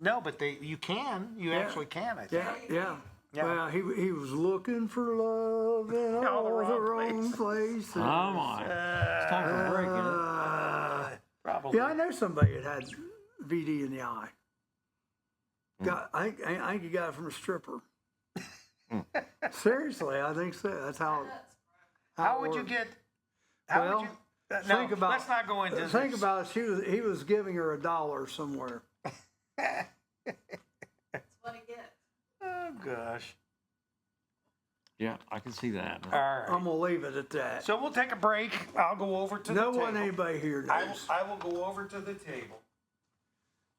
No, but you can. You actually can, I think. Yeah. Yeah. Well, he was looking for love in all the wrong places. Come on. It's time for a break, isn't it? Probably. Yeah, I know somebody that had VD in the eye. I think he got it from a stripper. Seriously, I think so. That's how. How it would you works. get? How Well, would you? No, think about. let's not go into Think this. about it. He was giving her $1 somewhere. That's what he gets. Oh gosh. Yeah, I can see that. All right. I'm gonna leave it at that. So we'll take a break. I'll go over to No the table. one, anybody here knows. I will go over to the table.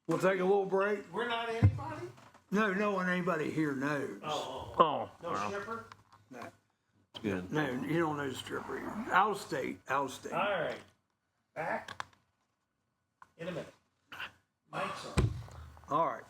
We'll take a little break. We're not anybody? No one, anybody here knows. No stripper? It's good. No, you don't know the stripper here. Out of state. All right. Back in a minute. Mike's on. All right.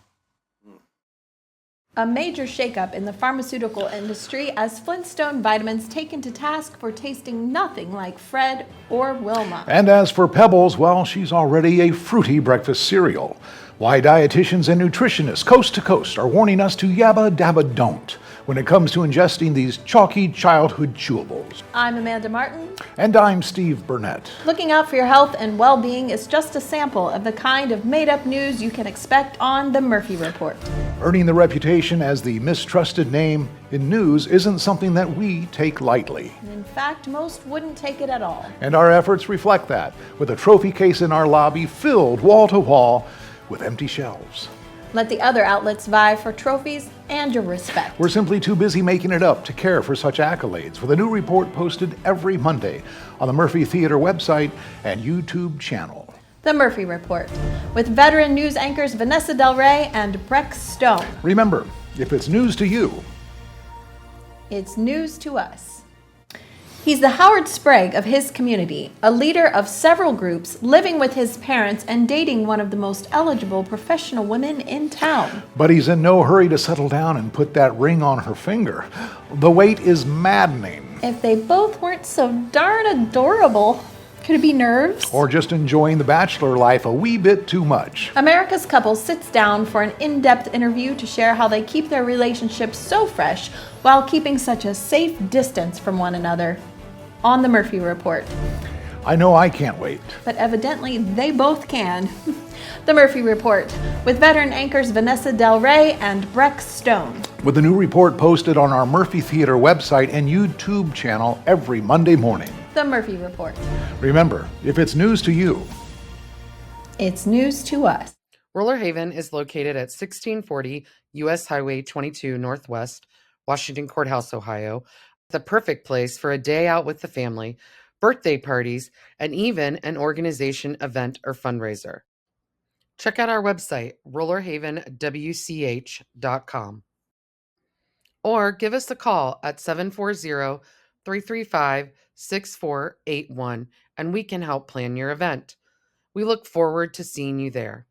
A major shakeup in the pharmaceutical industry as Flintstone vitamins taken to task for tasting nothing like Fred or Wilma. And as for Pebbles, well, she's already a fruity breakfast cereal. Why dietitians and nutritionists coast to coast are warning us to yabba dabba don't when it comes to ingesting these chalky childhood chewables. I'm Amanda Martin. And I'm Steve Burnett. Looking out for your health and well-being is just a sample of the kind of made-up news you can expect on The Murphy Report. Earning the reputation as the mistrusted name in news isn't something that we take lightly. In fact, most wouldn't take it at all. And our efforts reflect that, with a trophy case in our lobby filled wall to wall with empty shelves. Let the other outlets vie for trophies and your respect. We're simply too busy making it up to care for such accolades, with a new report posted every Monday on the Murphy Theater website and YouTube channel. The Murphy Report, with veteran news anchors Vanessa Del Rey and Breck Stone. Remember, if it's news to you, It's news to us. He's the Howard Sprague of his community, a leader of several groups, living with his parents and dating one of the most eligible professional women in town. but he's in no hurry to settle down and put that ring on her finger. The wait is maddening. If they both weren't so darn adorable, could it be nerves? Or just enjoying the bachelor life a wee bit too much. America's Couple sits down for an in-depth interview to share how they keep their relationship so fresh while keeping such a safe distance from one another. On The Murphy Report. I know I can't wait. But evidently they both can. The Murphy Report, with veteran anchors Vanessa Del Rey and Breck Stone. With a new report posted on our Murphy Theater website and YouTube channel every Monday morning. The Murphy Report. Remember, if it's news to you, It's news to us. Roller Haven is located at 1640 U.S. Highway 22 Northwest, Washington Courthouse, Ohio. The perfect place for a day out with the family, birthday parties, and even an organization, event, or fundraiser. Check out our website, rollerhavenwch.com. Or give us a call at 740-335-6481 and we can help plan your event. We look forward to seeing you there.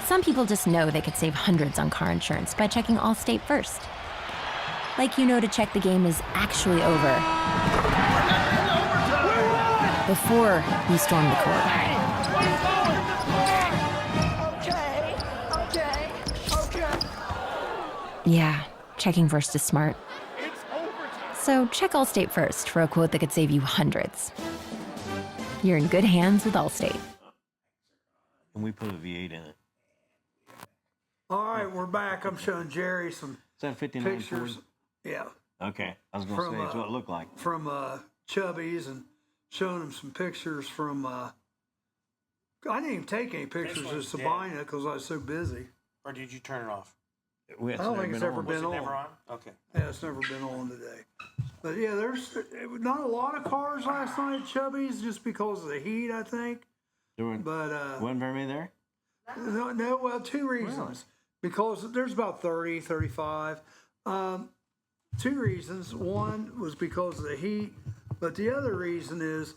Some people just know they could save hundreds on car insurance by checking Allstate first. Like you know to check the game is actually over before you storm the court. Yeah, checking first is smart. So check Allstate first for a quote that could save you hundreds. You're in good hands with Allstate. And we put a V8 in it. All right, we're back. I'm showing Jerry some Is that 59 pictures. Ford? Yeah, Okay, I was going to say it's what it looked like. from Chubby's and showing him some pictures from. I didn't even take any pictures of one's dead. Sabina because I was so busy. Or did you turn it off? I don't think it's ever been Was it on. never on? Okay. Yeah, it's never been on today. But yeah, there's not a lot of cars last night at Chubby's just because of the heat, I think. But Wasn't very many there? no, well, two reasons. Because there's about 30, 35. Two reasons. One was because of the heat, but the other reason is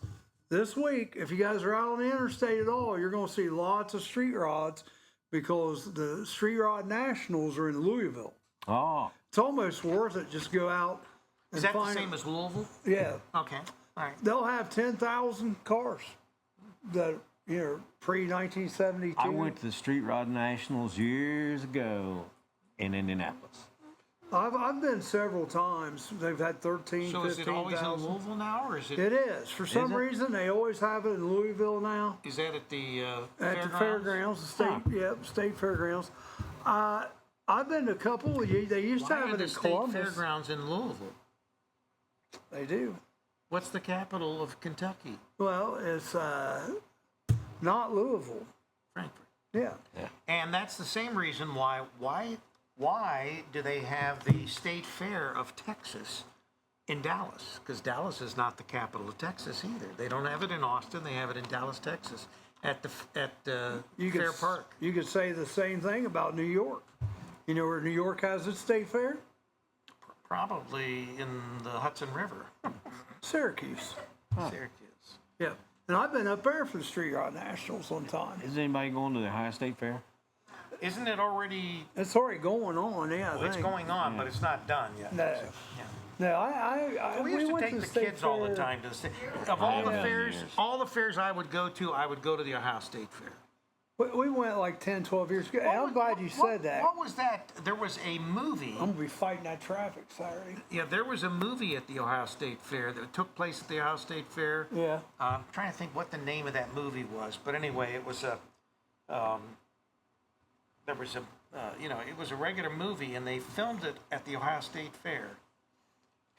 this week, if you guys are out on the interstate at all, you're going to see lots of street rods because the Street Rod Nationals are in Louisville. Oh, It's almost worth it just go out and Is that the find same as Louisville? Yeah. Okay. All right. They'll have 10,000 cars that, pre-1972. I went to the Street Rod Nationals years ago in Indianapolis. I've been several times. They've had 13, So is it always in 15,000. Louisville now, or is it? It is. For some it? reason, they always have it in Louisville now. Is that at the At the fairgrounds, the state fairgrounds. I've been to a couple. They used to Why have are it the in state Columbus. fairgrounds in Louisville? They do. What's the capital of Kentucky? Well, it's not Louisville. Frankfurt. Yeah. And that's the same reason why do they have the State Fair of Texas in Dallas? Because Dallas is not the capital of Texas either. They don't have it in Austin. They have it in Dallas, Texas, at Fair Park. You could say the same thing about New York. You know where New York has its state fair? Probably in the Hudson River, Syracuse. Syracuse. Yeah. And I've been up there for the Street Rod Nationals one time. Is anybody going to the Ohio State Fair? Isn't it already? It's already going on, yeah. It's going on, but it's not done yet. No. Yeah. No, We used to went take the state kids all the fair. time to the state. Of all the Yeah. fairs, all the fairs I would go to the Ohio State Fair. We went like 10, 12 years ago. And I'm glad you said that. What was that? There was a movie. I'm going to be fighting that traffic Saturday. Yeah, there was a movie at the Ohio State Fair that took place at the Ohio State Fair. Yeah. I'm trying to think what the name of that movie was, but anyway, it was it was a regular movie, and they filmed it at the Ohio State Fair.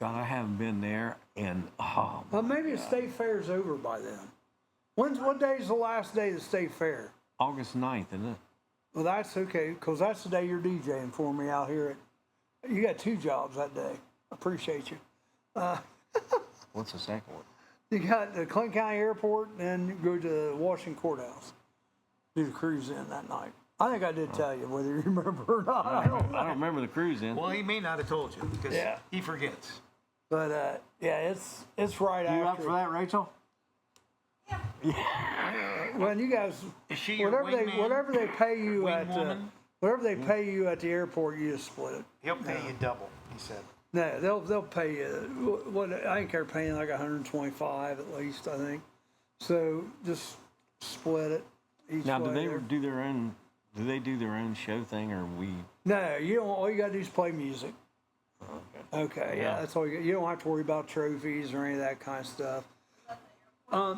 God, I haven't been there, and Well, maybe the state fair's over by then. What day is the last day of the state fair? August 9th, isn't it? Well, that's okay, because that's the day you're DJing for me out here. You got 2 jobs that day. Appreciate you. What's the second one? You got the Clinton County Airport, and then you go to the Washington Courthouse. Do the cruise in that night. I think I did tell you, whether you remember or not. I don't know. I don't remember the cruise in. Well, he may not have told you because he forgets. But yeah, it's right You after. up for that, Rachel? When you guys, Is she your whatever they pay you wing at woman? whatever they pay you at the airport, you just split it. He'll pay you double, he said. No, they'll pay you. What I think they're paying like 125 at least. I think. So just split it. Each Now, do way they there. do their own? Do they do their own show thing, or we? No, you don't. All you gotta do is play music. Okay, yeah, that's all you got. You don't have to worry about trophies or any of that kind of stuff.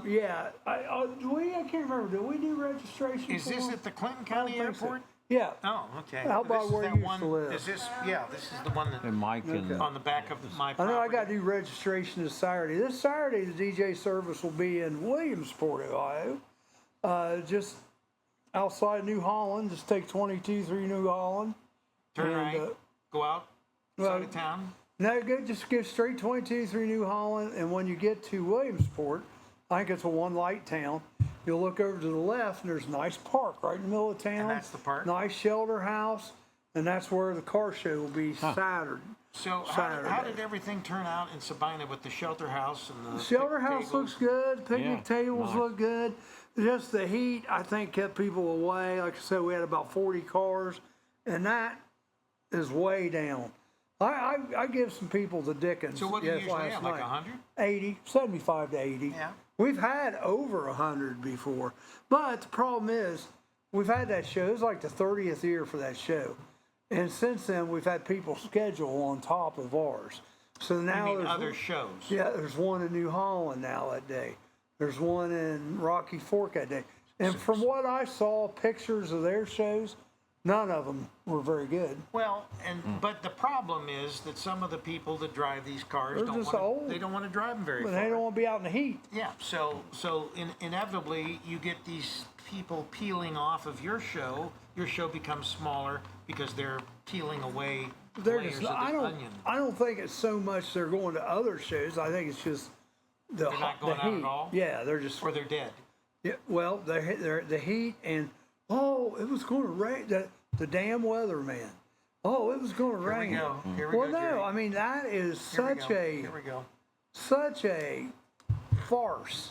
Yeah, I can't remember. Do we do registration? Is this at the Clinton County think so. Airport? Yeah. Oh, okay. How about This is where that you used one, to live? Is this? Yeah, this is the one that And Mike and Okay. on the back of my I property. know I got to do registration this Saturday. This Saturday, the DJ service will be in Williamsport, Ohio, just outside New Holland. Just take 22 through New Holland. Turn and, right, go out, side of town. No, just go straight 22 through New Holland, and when you get to Williamsport, I think it's a one-light town. You'll look over to the left, and there's a nice park right in the middle of town. And that's the park? Nice shelter house, and that's where the car show will be Saturday. So how did everything turn out in Sabina with the shelter house and the The shelter picnic house tables? looks good. Picnic Yeah, tables nice. look good. Just the heat, I think, kept people away. Like I said, we had about 40 cars, and that is way down. I give some people the dickens. So what do you yes, usually last have, like night. 100? 80, 75 to 80. Yeah. We've had over 100 before. But the problem is, we've had that show. It's like the 30th year for that show. And since then, we've had people schedule on top of ours. So now I mean there's other shows. yeah, there's one in New Holland now that day. There's one in Rocky Fork that day. And from what I saw, pictures of their shows, none of them were very good. Well, but the problem is that some of the people that drive these cars They're just old. they don't want to drive them very But far. they don't want to be out in the heat. Yeah, so inevitably you get these people peeling off of your show. Your show becomes smaller because they're peeling away They're layers just, of the onion. I don't think it's so much they're going to other shows. I think it's just the They're not the going out heat. at all? Yeah, they're just Or they're dead. yeah. Well, they're the heat and it was going to rain. The damn weatherman. Oh, it was going to rain. Here we go. Here we Well, go, no, Jerry. I mean that is Here we such go. a Here we go. such a farce,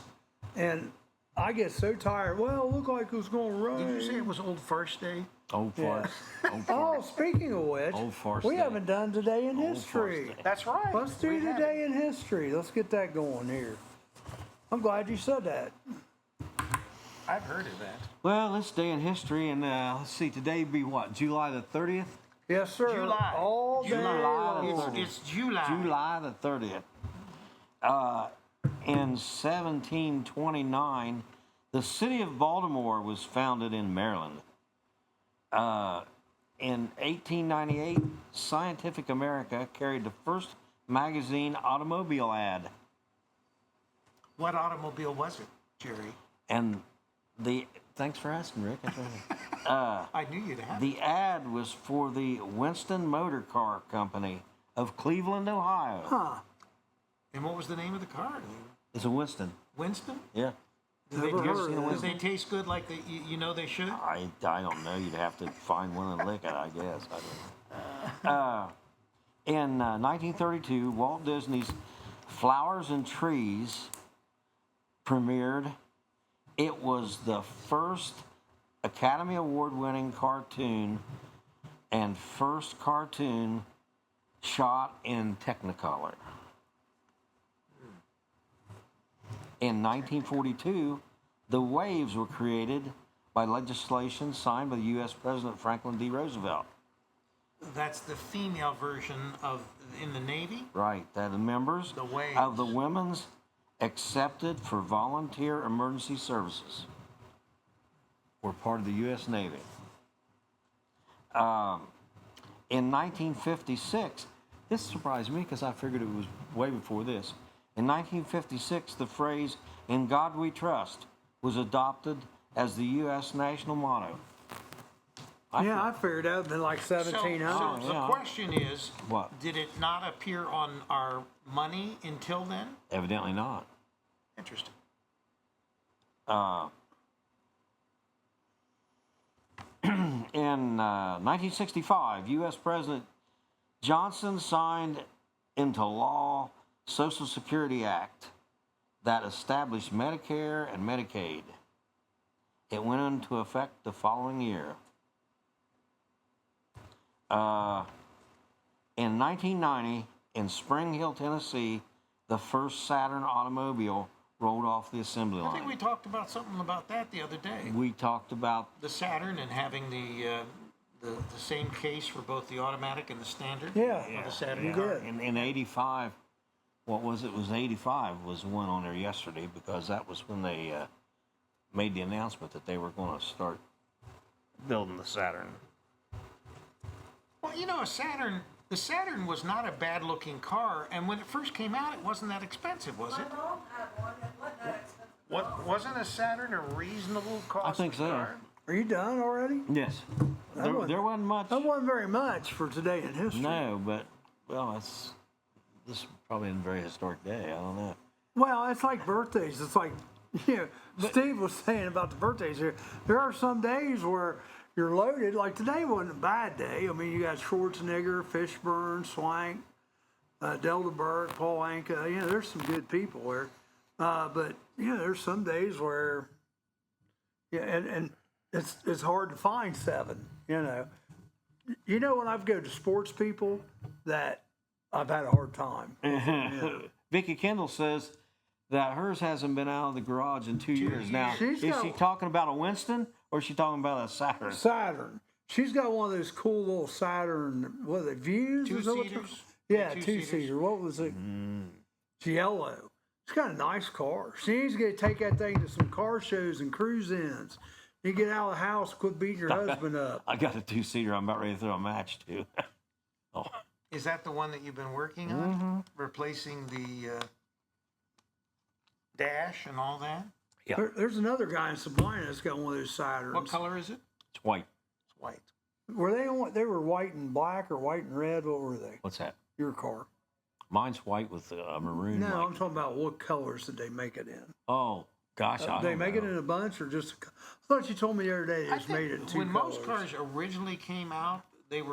and I get so tired. Well, it looked like it was going to rain. Did you say it was Old First Day? old farce. Old Oh, farce. speaking of which, Old farce we day. haven't done today in Old history. farce day. That's right. Let's do We have today in history. Let's get that going here. I'm glad you said that. I've heard of that. Well, let's stay in history, and let's see. Today be what? July the 30th. Yes, sir. July. All day July long. It's July. July the 30th. In 1729, the city of Baltimore was founded in Maryland. In 1898, Scientific America carried the first magazine automobile ad. What automobile was it, Jerry? And the Thanks for asking, Rick. I knew you'd have it. The ad was for the Winston Motor Car Company of Cleveland, Ohio. Huh. And what was the name of the car? It's a Winston. Winston? Yeah. Do they, Never heard of do it. they taste good like you know they should? I don't know. You'd have to find one and lick it, I guess. I don't know. In 1932, Walt Disney's Flowers and Trees premiered. It was the first Academy Award-winning cartoon and first cartoon shot in Technicolor. In 1942, the waves were created by legislation signed by the U.S. President Franklin D. Roosevelt. That's the female version of in the Navy? Right, that the members The waves. of the women's accepted for volunteer emergency services were part of the U.S. Navy. In 1956, this surprised me because I figured it was way before this. In 1956, the phrase, "In God We Trust," was adopted as the U.S. national motto. I figured out in like 1700. So the question is, What? did it not appear on our money until then? Evidently not. Interesting. In 1965, U.S. President Johnson signed into law Social Security Act that established Medicare and Medicaid. It went into effect the following year. In 1990, in Spring Hill, Tennessee, the first Saturn automobile rolled off the assembly line. I think we talked about something about that the other day. We talked about The Saturn and having the same case for both the automatic and the standard. Yeah. Of the Saturn You car. did. in 85. What was it? It was 85 was one on there yesterday because that was when they made the announcement that they were going to start building the Saturn. Well, you know, the Saturn was not a bad-looking car, and when it first came out, it wasn't that expensive, was it? My mom had one. It wasn't that expensive. Wasn't a Saturn a reasonable cost? I think so. car? Are you done already? Yes. There wasn't much. That wasn't very much for today in history. No, but well, this is probably a very historic day. I don't know. Well, it's like birthdays. It's like, Steve was saying about the birthdays here. There are some days where you're loaded. Like today wasn't a bad day. I mean, you got Schwarzenegger, Fishburne, Swank, Deldenberg, Paul Anka. There's some good people there. But there's some days where, and it's hard to find 7. When I've go to sports people that I've had a hard time. Vicky Kendall says that hers hasn't been out of the garage in 2 years now. Is she talking about a Winston or is she talking about a Saturn? Saturn. She's got one of those cool little Saturn, what are they, Views? Two-seaters? Yeah, Two-seaters. two-seater. What was it? It's yellow. It's got a nice car. She needs to get take that thing to some car shows and cruise ins. You get out of the house, quit beating your husband up. I got a 2-seater I'm about ready to throw a match to. Oh. Is that the one that you've been working on? Replacing the dash and all that? Yeah. There's another guy in Sabina that's got one of those Saturns. What color is it? It's white. It's white. Were they were white and black or white and red? What were they? What's that? Your car. Mine's white with a maroon. No, like- I'm talking about what colors did they make it in? Oh, gosh, I Did don't they make know. it in a bunch or just? I thought you told me the other day they I just made it in think 2 when colors. most cars originally came out, they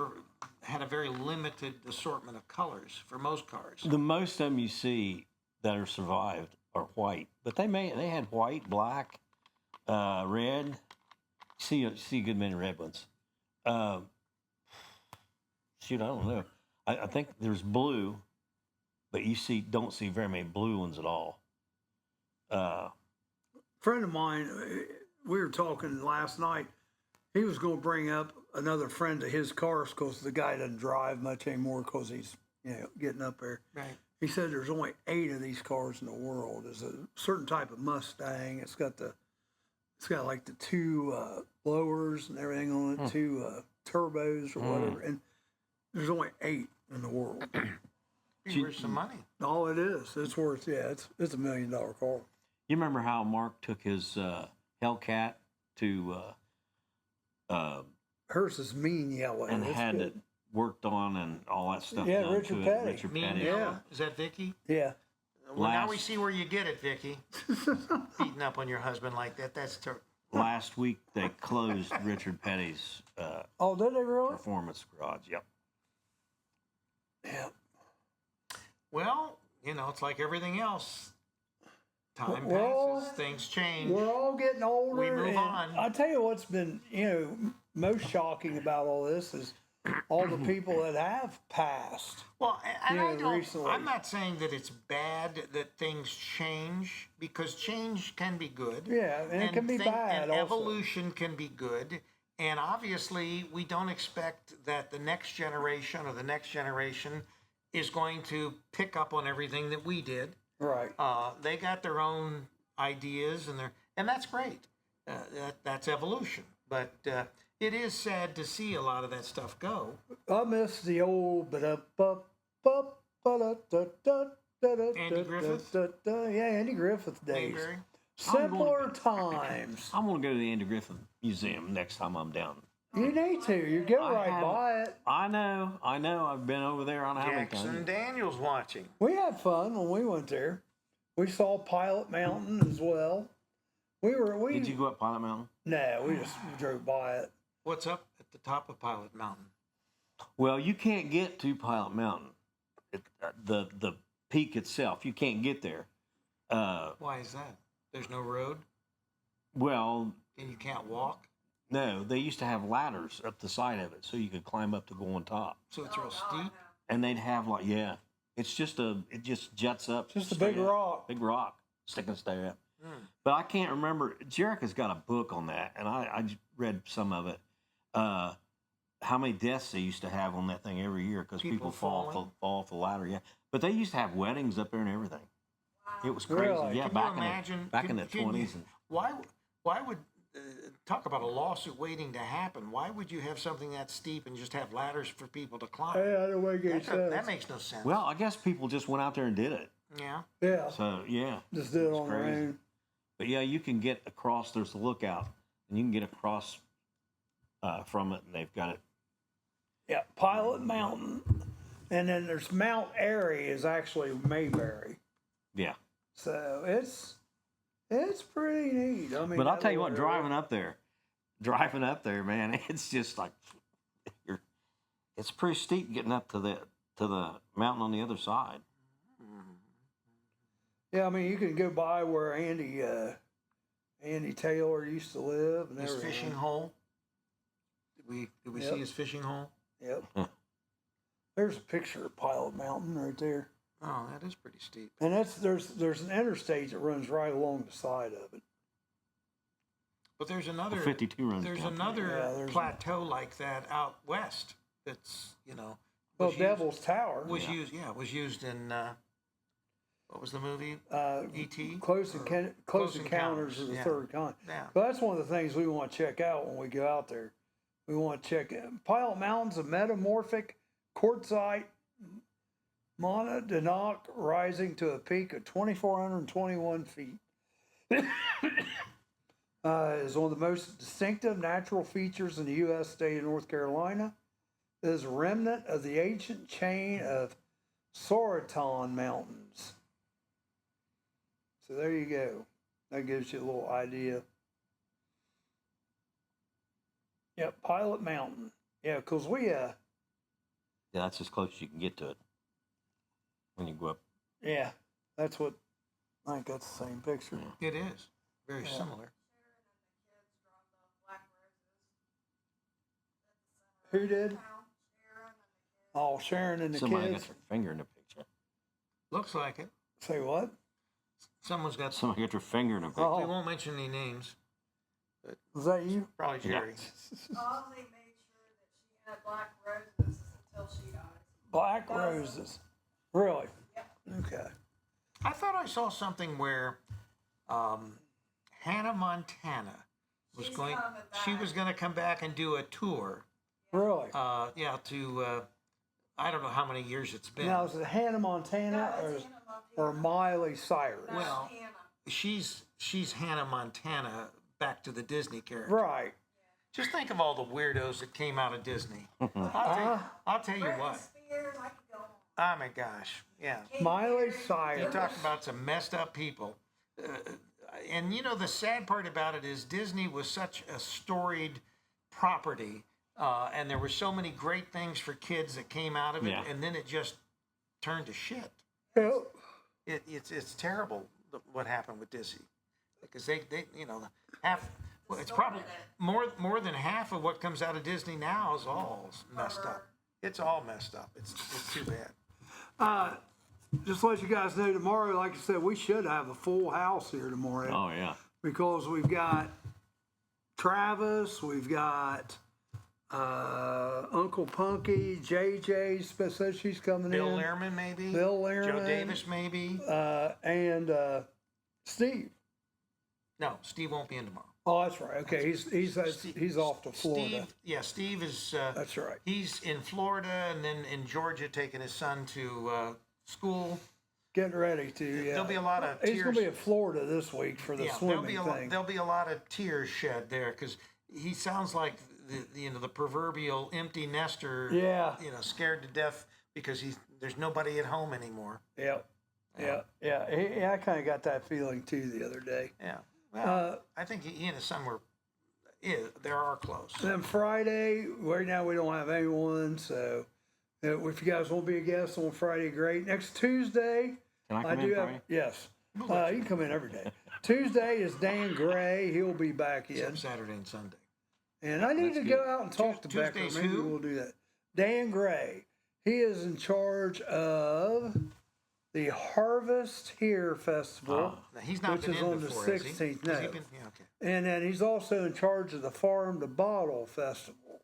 had a very limited assortment of colors for most cars. The most of them you see that are survived are white, but they had white, black, red. See a good many red ones. Shoot, I don't know. I think there's blue, but don't see very many blue ones at all. Friend of mine, we were talking last night. He was going to bring up another friend of his cars because the guy doesn't drive much anymore because he's getting up there. Right. He said there's only 8 of these cars in the world. There's a certain type of Mustang. It's got like the 2 blowers and everything on it, 2 turbos or whatever, and there's only 8 in the world. Be worth some money. All it is, it's worth it's $1 million car. You remember how Mark took his Hellcat to Hers is mean yellow. and That's had good. it worked on and all that stuff. Yeah, done Richard to it. Petty. Richard Mean Petty. Yellow? Is that Vicky? Yeah. Well, now we Last- see where you get it, Vicky. Beating up on your husband like that. That's terrible. Last week they closed Richard Petty's Oh, did they really? performance garage. Yep. Yeah. Well, you know, it's like everything else. Time Well, passes, things change. We're all getting older. We move and on. I tell you what's been, most shocking about all this is all the people that have passed. Well, and Yeah, I don't. recently. I'm not saying that it's bad that things change, because change can be good. Yeah, and it can be bad And also. evolution can be good. And obviously, we don't expect that the next generation or the next generation is going to pick up on everything that we did. Right. They got their own ideas, and that's great. That's evolution. But it is sad to see a lot of that stuff go. I miss the old Andy Andy Griffith? Yeah, Andy Griffith days. Mayberry. Simpler times. I'm gonna go to the Andy Griffith Museum next time I'm down. You need to. You go I right haven't- by it. I know. I've been over there on Jackson Hamilton. Daniels watching. We had fun when we went there. We saw Pilot Mountain as well. We Did you go up Pilot Mountain? No, we just drove by it. What's up at the top of Pilot Mountain? Well, you can't get to Pilot Mountain. The peak itself, you can't get there. Why is that? There's no road, Well, and you can't walk, no, they used to have ladders up the side of it so you could climb up to go on top. so it's real steep. And they'd have it just juts up. Just a straight big up. rock. Big rock, sticking straight up. But I can't remember. Jerica's got a book on that, and I just read some of it. How many deaths they used to have on that thing every year because People people fall falling? off the ladder. Yeah, but they used to have weddings up there and everything. It was crazy. Really? Yeah, Can back you imagine? back in the can you- 20s. And Why would talk about a lawsuit waiting to happen? Why would you have something that steep and just have ladders for people to climb? Yeah, I don't make any That sense. makes no sense. well, I guess people just went out there and did it. yeah. Yeah, So yeah, just do it it's on their crazy. own. But yeah, you can get across. There's a lookout, and you can get across from it, and they've got it. Yeah, Pilot Mountain. And then there's Mount Airy is actually Mayberry. Yeah. So it's pretty neat. I mean, But I'll that tell you what, little area. driving up there, man, it's just like it's pretty steep getting up to the mountain on the other side. Yeah, I mean, you can go by where Andy Taylor used to live and His everything. fishing hole. Did we Yep. see his fishing hole? Yep. There's a picture of Pilot Mountain right there. Oh, that is pretty steep. And there's an interstate that runs right along the side of it. But there's another 52 runs There's down through another Yeah, there's- plateau like that out west. That's Well, was used- Devil's Tower. was used in what was the movie? E.T. Close Close Encounters of the yeah. Third Kind. Yeah. But that's one of the things we want to check out when we go out there. We want to check it. Pilot Mountain's a metamorphic quartzite monadnock rising to a peak of 2,421 feet. Is one of the most distinctive natural features in the U.S. state of North Carolina. It is a remnant of the ancient chain of Sorotan Mountains. So there you go. That gives you a little idea. Yep, Pilot Mountain. Yeah, because Yeah, that's as close as you can get to it when you go up. yeah, that's what, I think that's the same picture. It is very similar. Who did? Oh, Sharon and the Somebody kids. got their finger in the picture. Looks like it. Say what? Someone's got. Somebody got their finger in the picture. Oh. We won't mention any names. Was that you? Probably Jerry. Ozzy made sure that she had black roses until she died. Black roses. Really? Okay. I thought I saw something where Hannah Montana was She's going. coming She back. was going to come back and do a tour. Really? To I don't know how many years it's been. Now, is it Hannah Montana No, or, it's Hannah Montana. or Miley Cyrus? That's Well, Hannah. she's Hannah Montana back to the Disney character. Right. Just think of all the weirdos that came out of Disney. I'll tell you what. Spears, I could go on. Oh my gosh, yeah. Miley You Cyrus. talk about some messed up people. And you know, the sad part about it is Disney was such a storied property, and there were so many great things for kids that came out of it, Yeah. and then it just turned to shit. Yep. It's terrible what happened with Disney, because they you know half. Well, it's probably more than half of what comes out of Disney now is all messed up. It's all messed up. It's too bad. Just to let you guys know, tomorrow, like I said, we should have a full house here tomorrow. Oh yeah. Because we've got Travis, we've got Uncle Punky, JJ, says she's coming Bill in. Lehrman maybe. Bill Lehrman. Joe Davis maybe. And Steve. No, Steve won't be in tomorrow. Oh, that's right. Okay, he's off to Florida. Steve is. That's right. He's in Florida and then in Georgia taking his son to school. Getting ready to. Yeah. There'll be a lot of tears. He's gonna be in Florida this week for the swimming thing. There'll be a lot of tears shed there because he sounds like the proverbial empty nester. Yeah. Scared to death because there's nobody at home anymore. Yep. Yeah. I kind of got that feeling too the other day. Yeah. Well, I think he and his son they are close. Then Friday, right now we don't have anyone, so if you guys want to be a guest on Friday, great. Next Tuesday, Can I come in, Brian? yes. You can come in every day. Tuesday is Dan Gray. He'll be back in. Except Saturday and Sunday. And I need to go out and talk to Becker. Tuesday's Maybe who? we'll do that. Dan Gray. He is in charge of the Harvest Here Festival, Now, he's not which been is in on the before, has he? 16th. Has No. he been? Yeah, okay. And then he's also in charge of the Farm to Bottle Festival.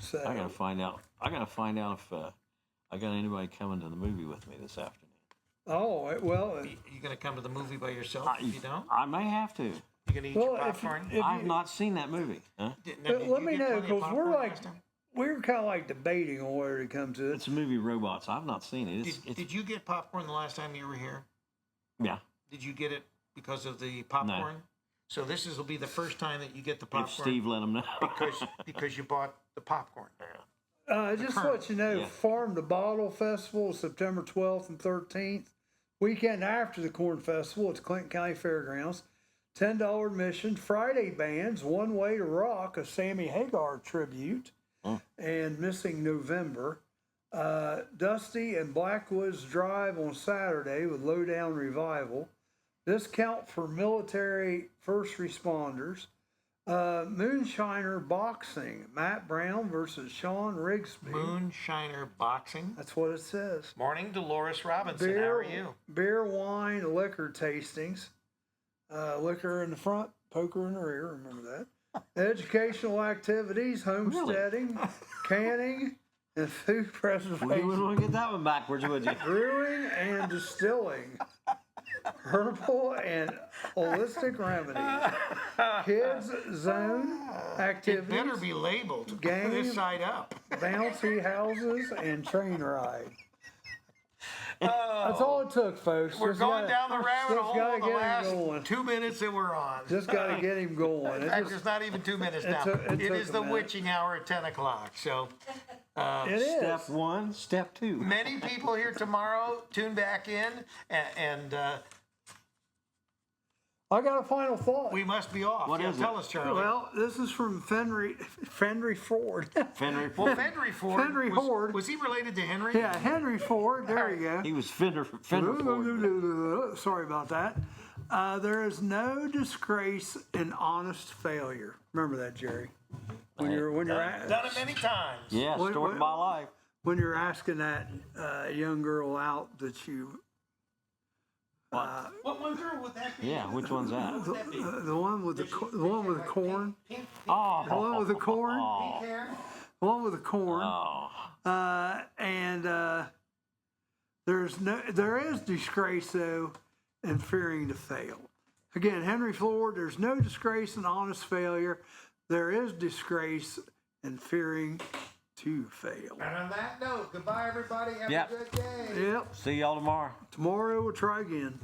So I gotta find out. If I got anybody coming to the movie with me this afternoon. Oh well. You gonna come to the movie by yourself? If you don't, I may have to. you gonna eat your popcorn? I've not seen that movie. Huh? Let me know, because we're kind of like debating on where to come to. It's a movie, Robots. I've not seen it. Did you get popcorn the last time you were here? Yeah. Did you get it because of the popcorn? So this will be the first time that you get the popcorn. If Steve let him know. because you bought the popcorn. Just to let you know, Yeah. Farm to Bottle Festival is September 12th and 13th. Weekend after the Corn Festival, it's Clinton County Fairgrounds. $10 admission. Friday bands, One Way to Rock, a Sammy Hagar tribute, and Missing November. Dusty and Blackwoods Drive on Saturday with Lowdown Revival. Discount for military first responders. Moonshiner Boxing, Matt Brown versus Sean Rigsby. Moonshiner Boxing. That's what it says. Morning, Dolores Robinson. How are you? Beer, wine, liquor tastings. Liquor in the front, poker in the rear. Remember that. Educational activities, homesteading, canning, and food You preservation. wouldn't want to get that one backwards, would you? Brewing and distilling. Herbal and holistic remedies. Kids zone It activities. better be labeled Game. this side up. Bouncy houses and train ride. That's all it took, folks. We're Just going gotta- down the rabbit just hole gotta in the get him last going. 2 minutes that we're on. Just got to get him going. In fact, it's not even 2 minutes now. it It took is a the minute. witching hour at 10 o'clock. So It is. Step one, step two. many people here tomorrow. Tune back in, and I got a final thought. we must be off. What is Tell it? us, Charlie. Well, this is from Fenry Ford. Fenrir. Well, Henry Ford. Henry was, Ford. Was he related to Henry? Yeah, Henry Ford. There you go. He was Fender Ford. Sorry about that. There is no disgrace in honest failure. Remember that, Jerry. When you're Done it many times. Yeah, What- story of my life. when you're asking that young girl out that you What one girl would that be? Yeah, which one's that? the one with the one with the corn, Pink Oh. the one with the corn, hair. the one with the corn, Oh. and there is disgrace though in fearing to fail. Again, Henry Ford. There's no disgrace in honest failure. There is disgrace in fearing to fail. And on that note, goodbye, everybody. Have Yep. a good day. Yep. See y'all tomorrow. Tomorrow we'll try again.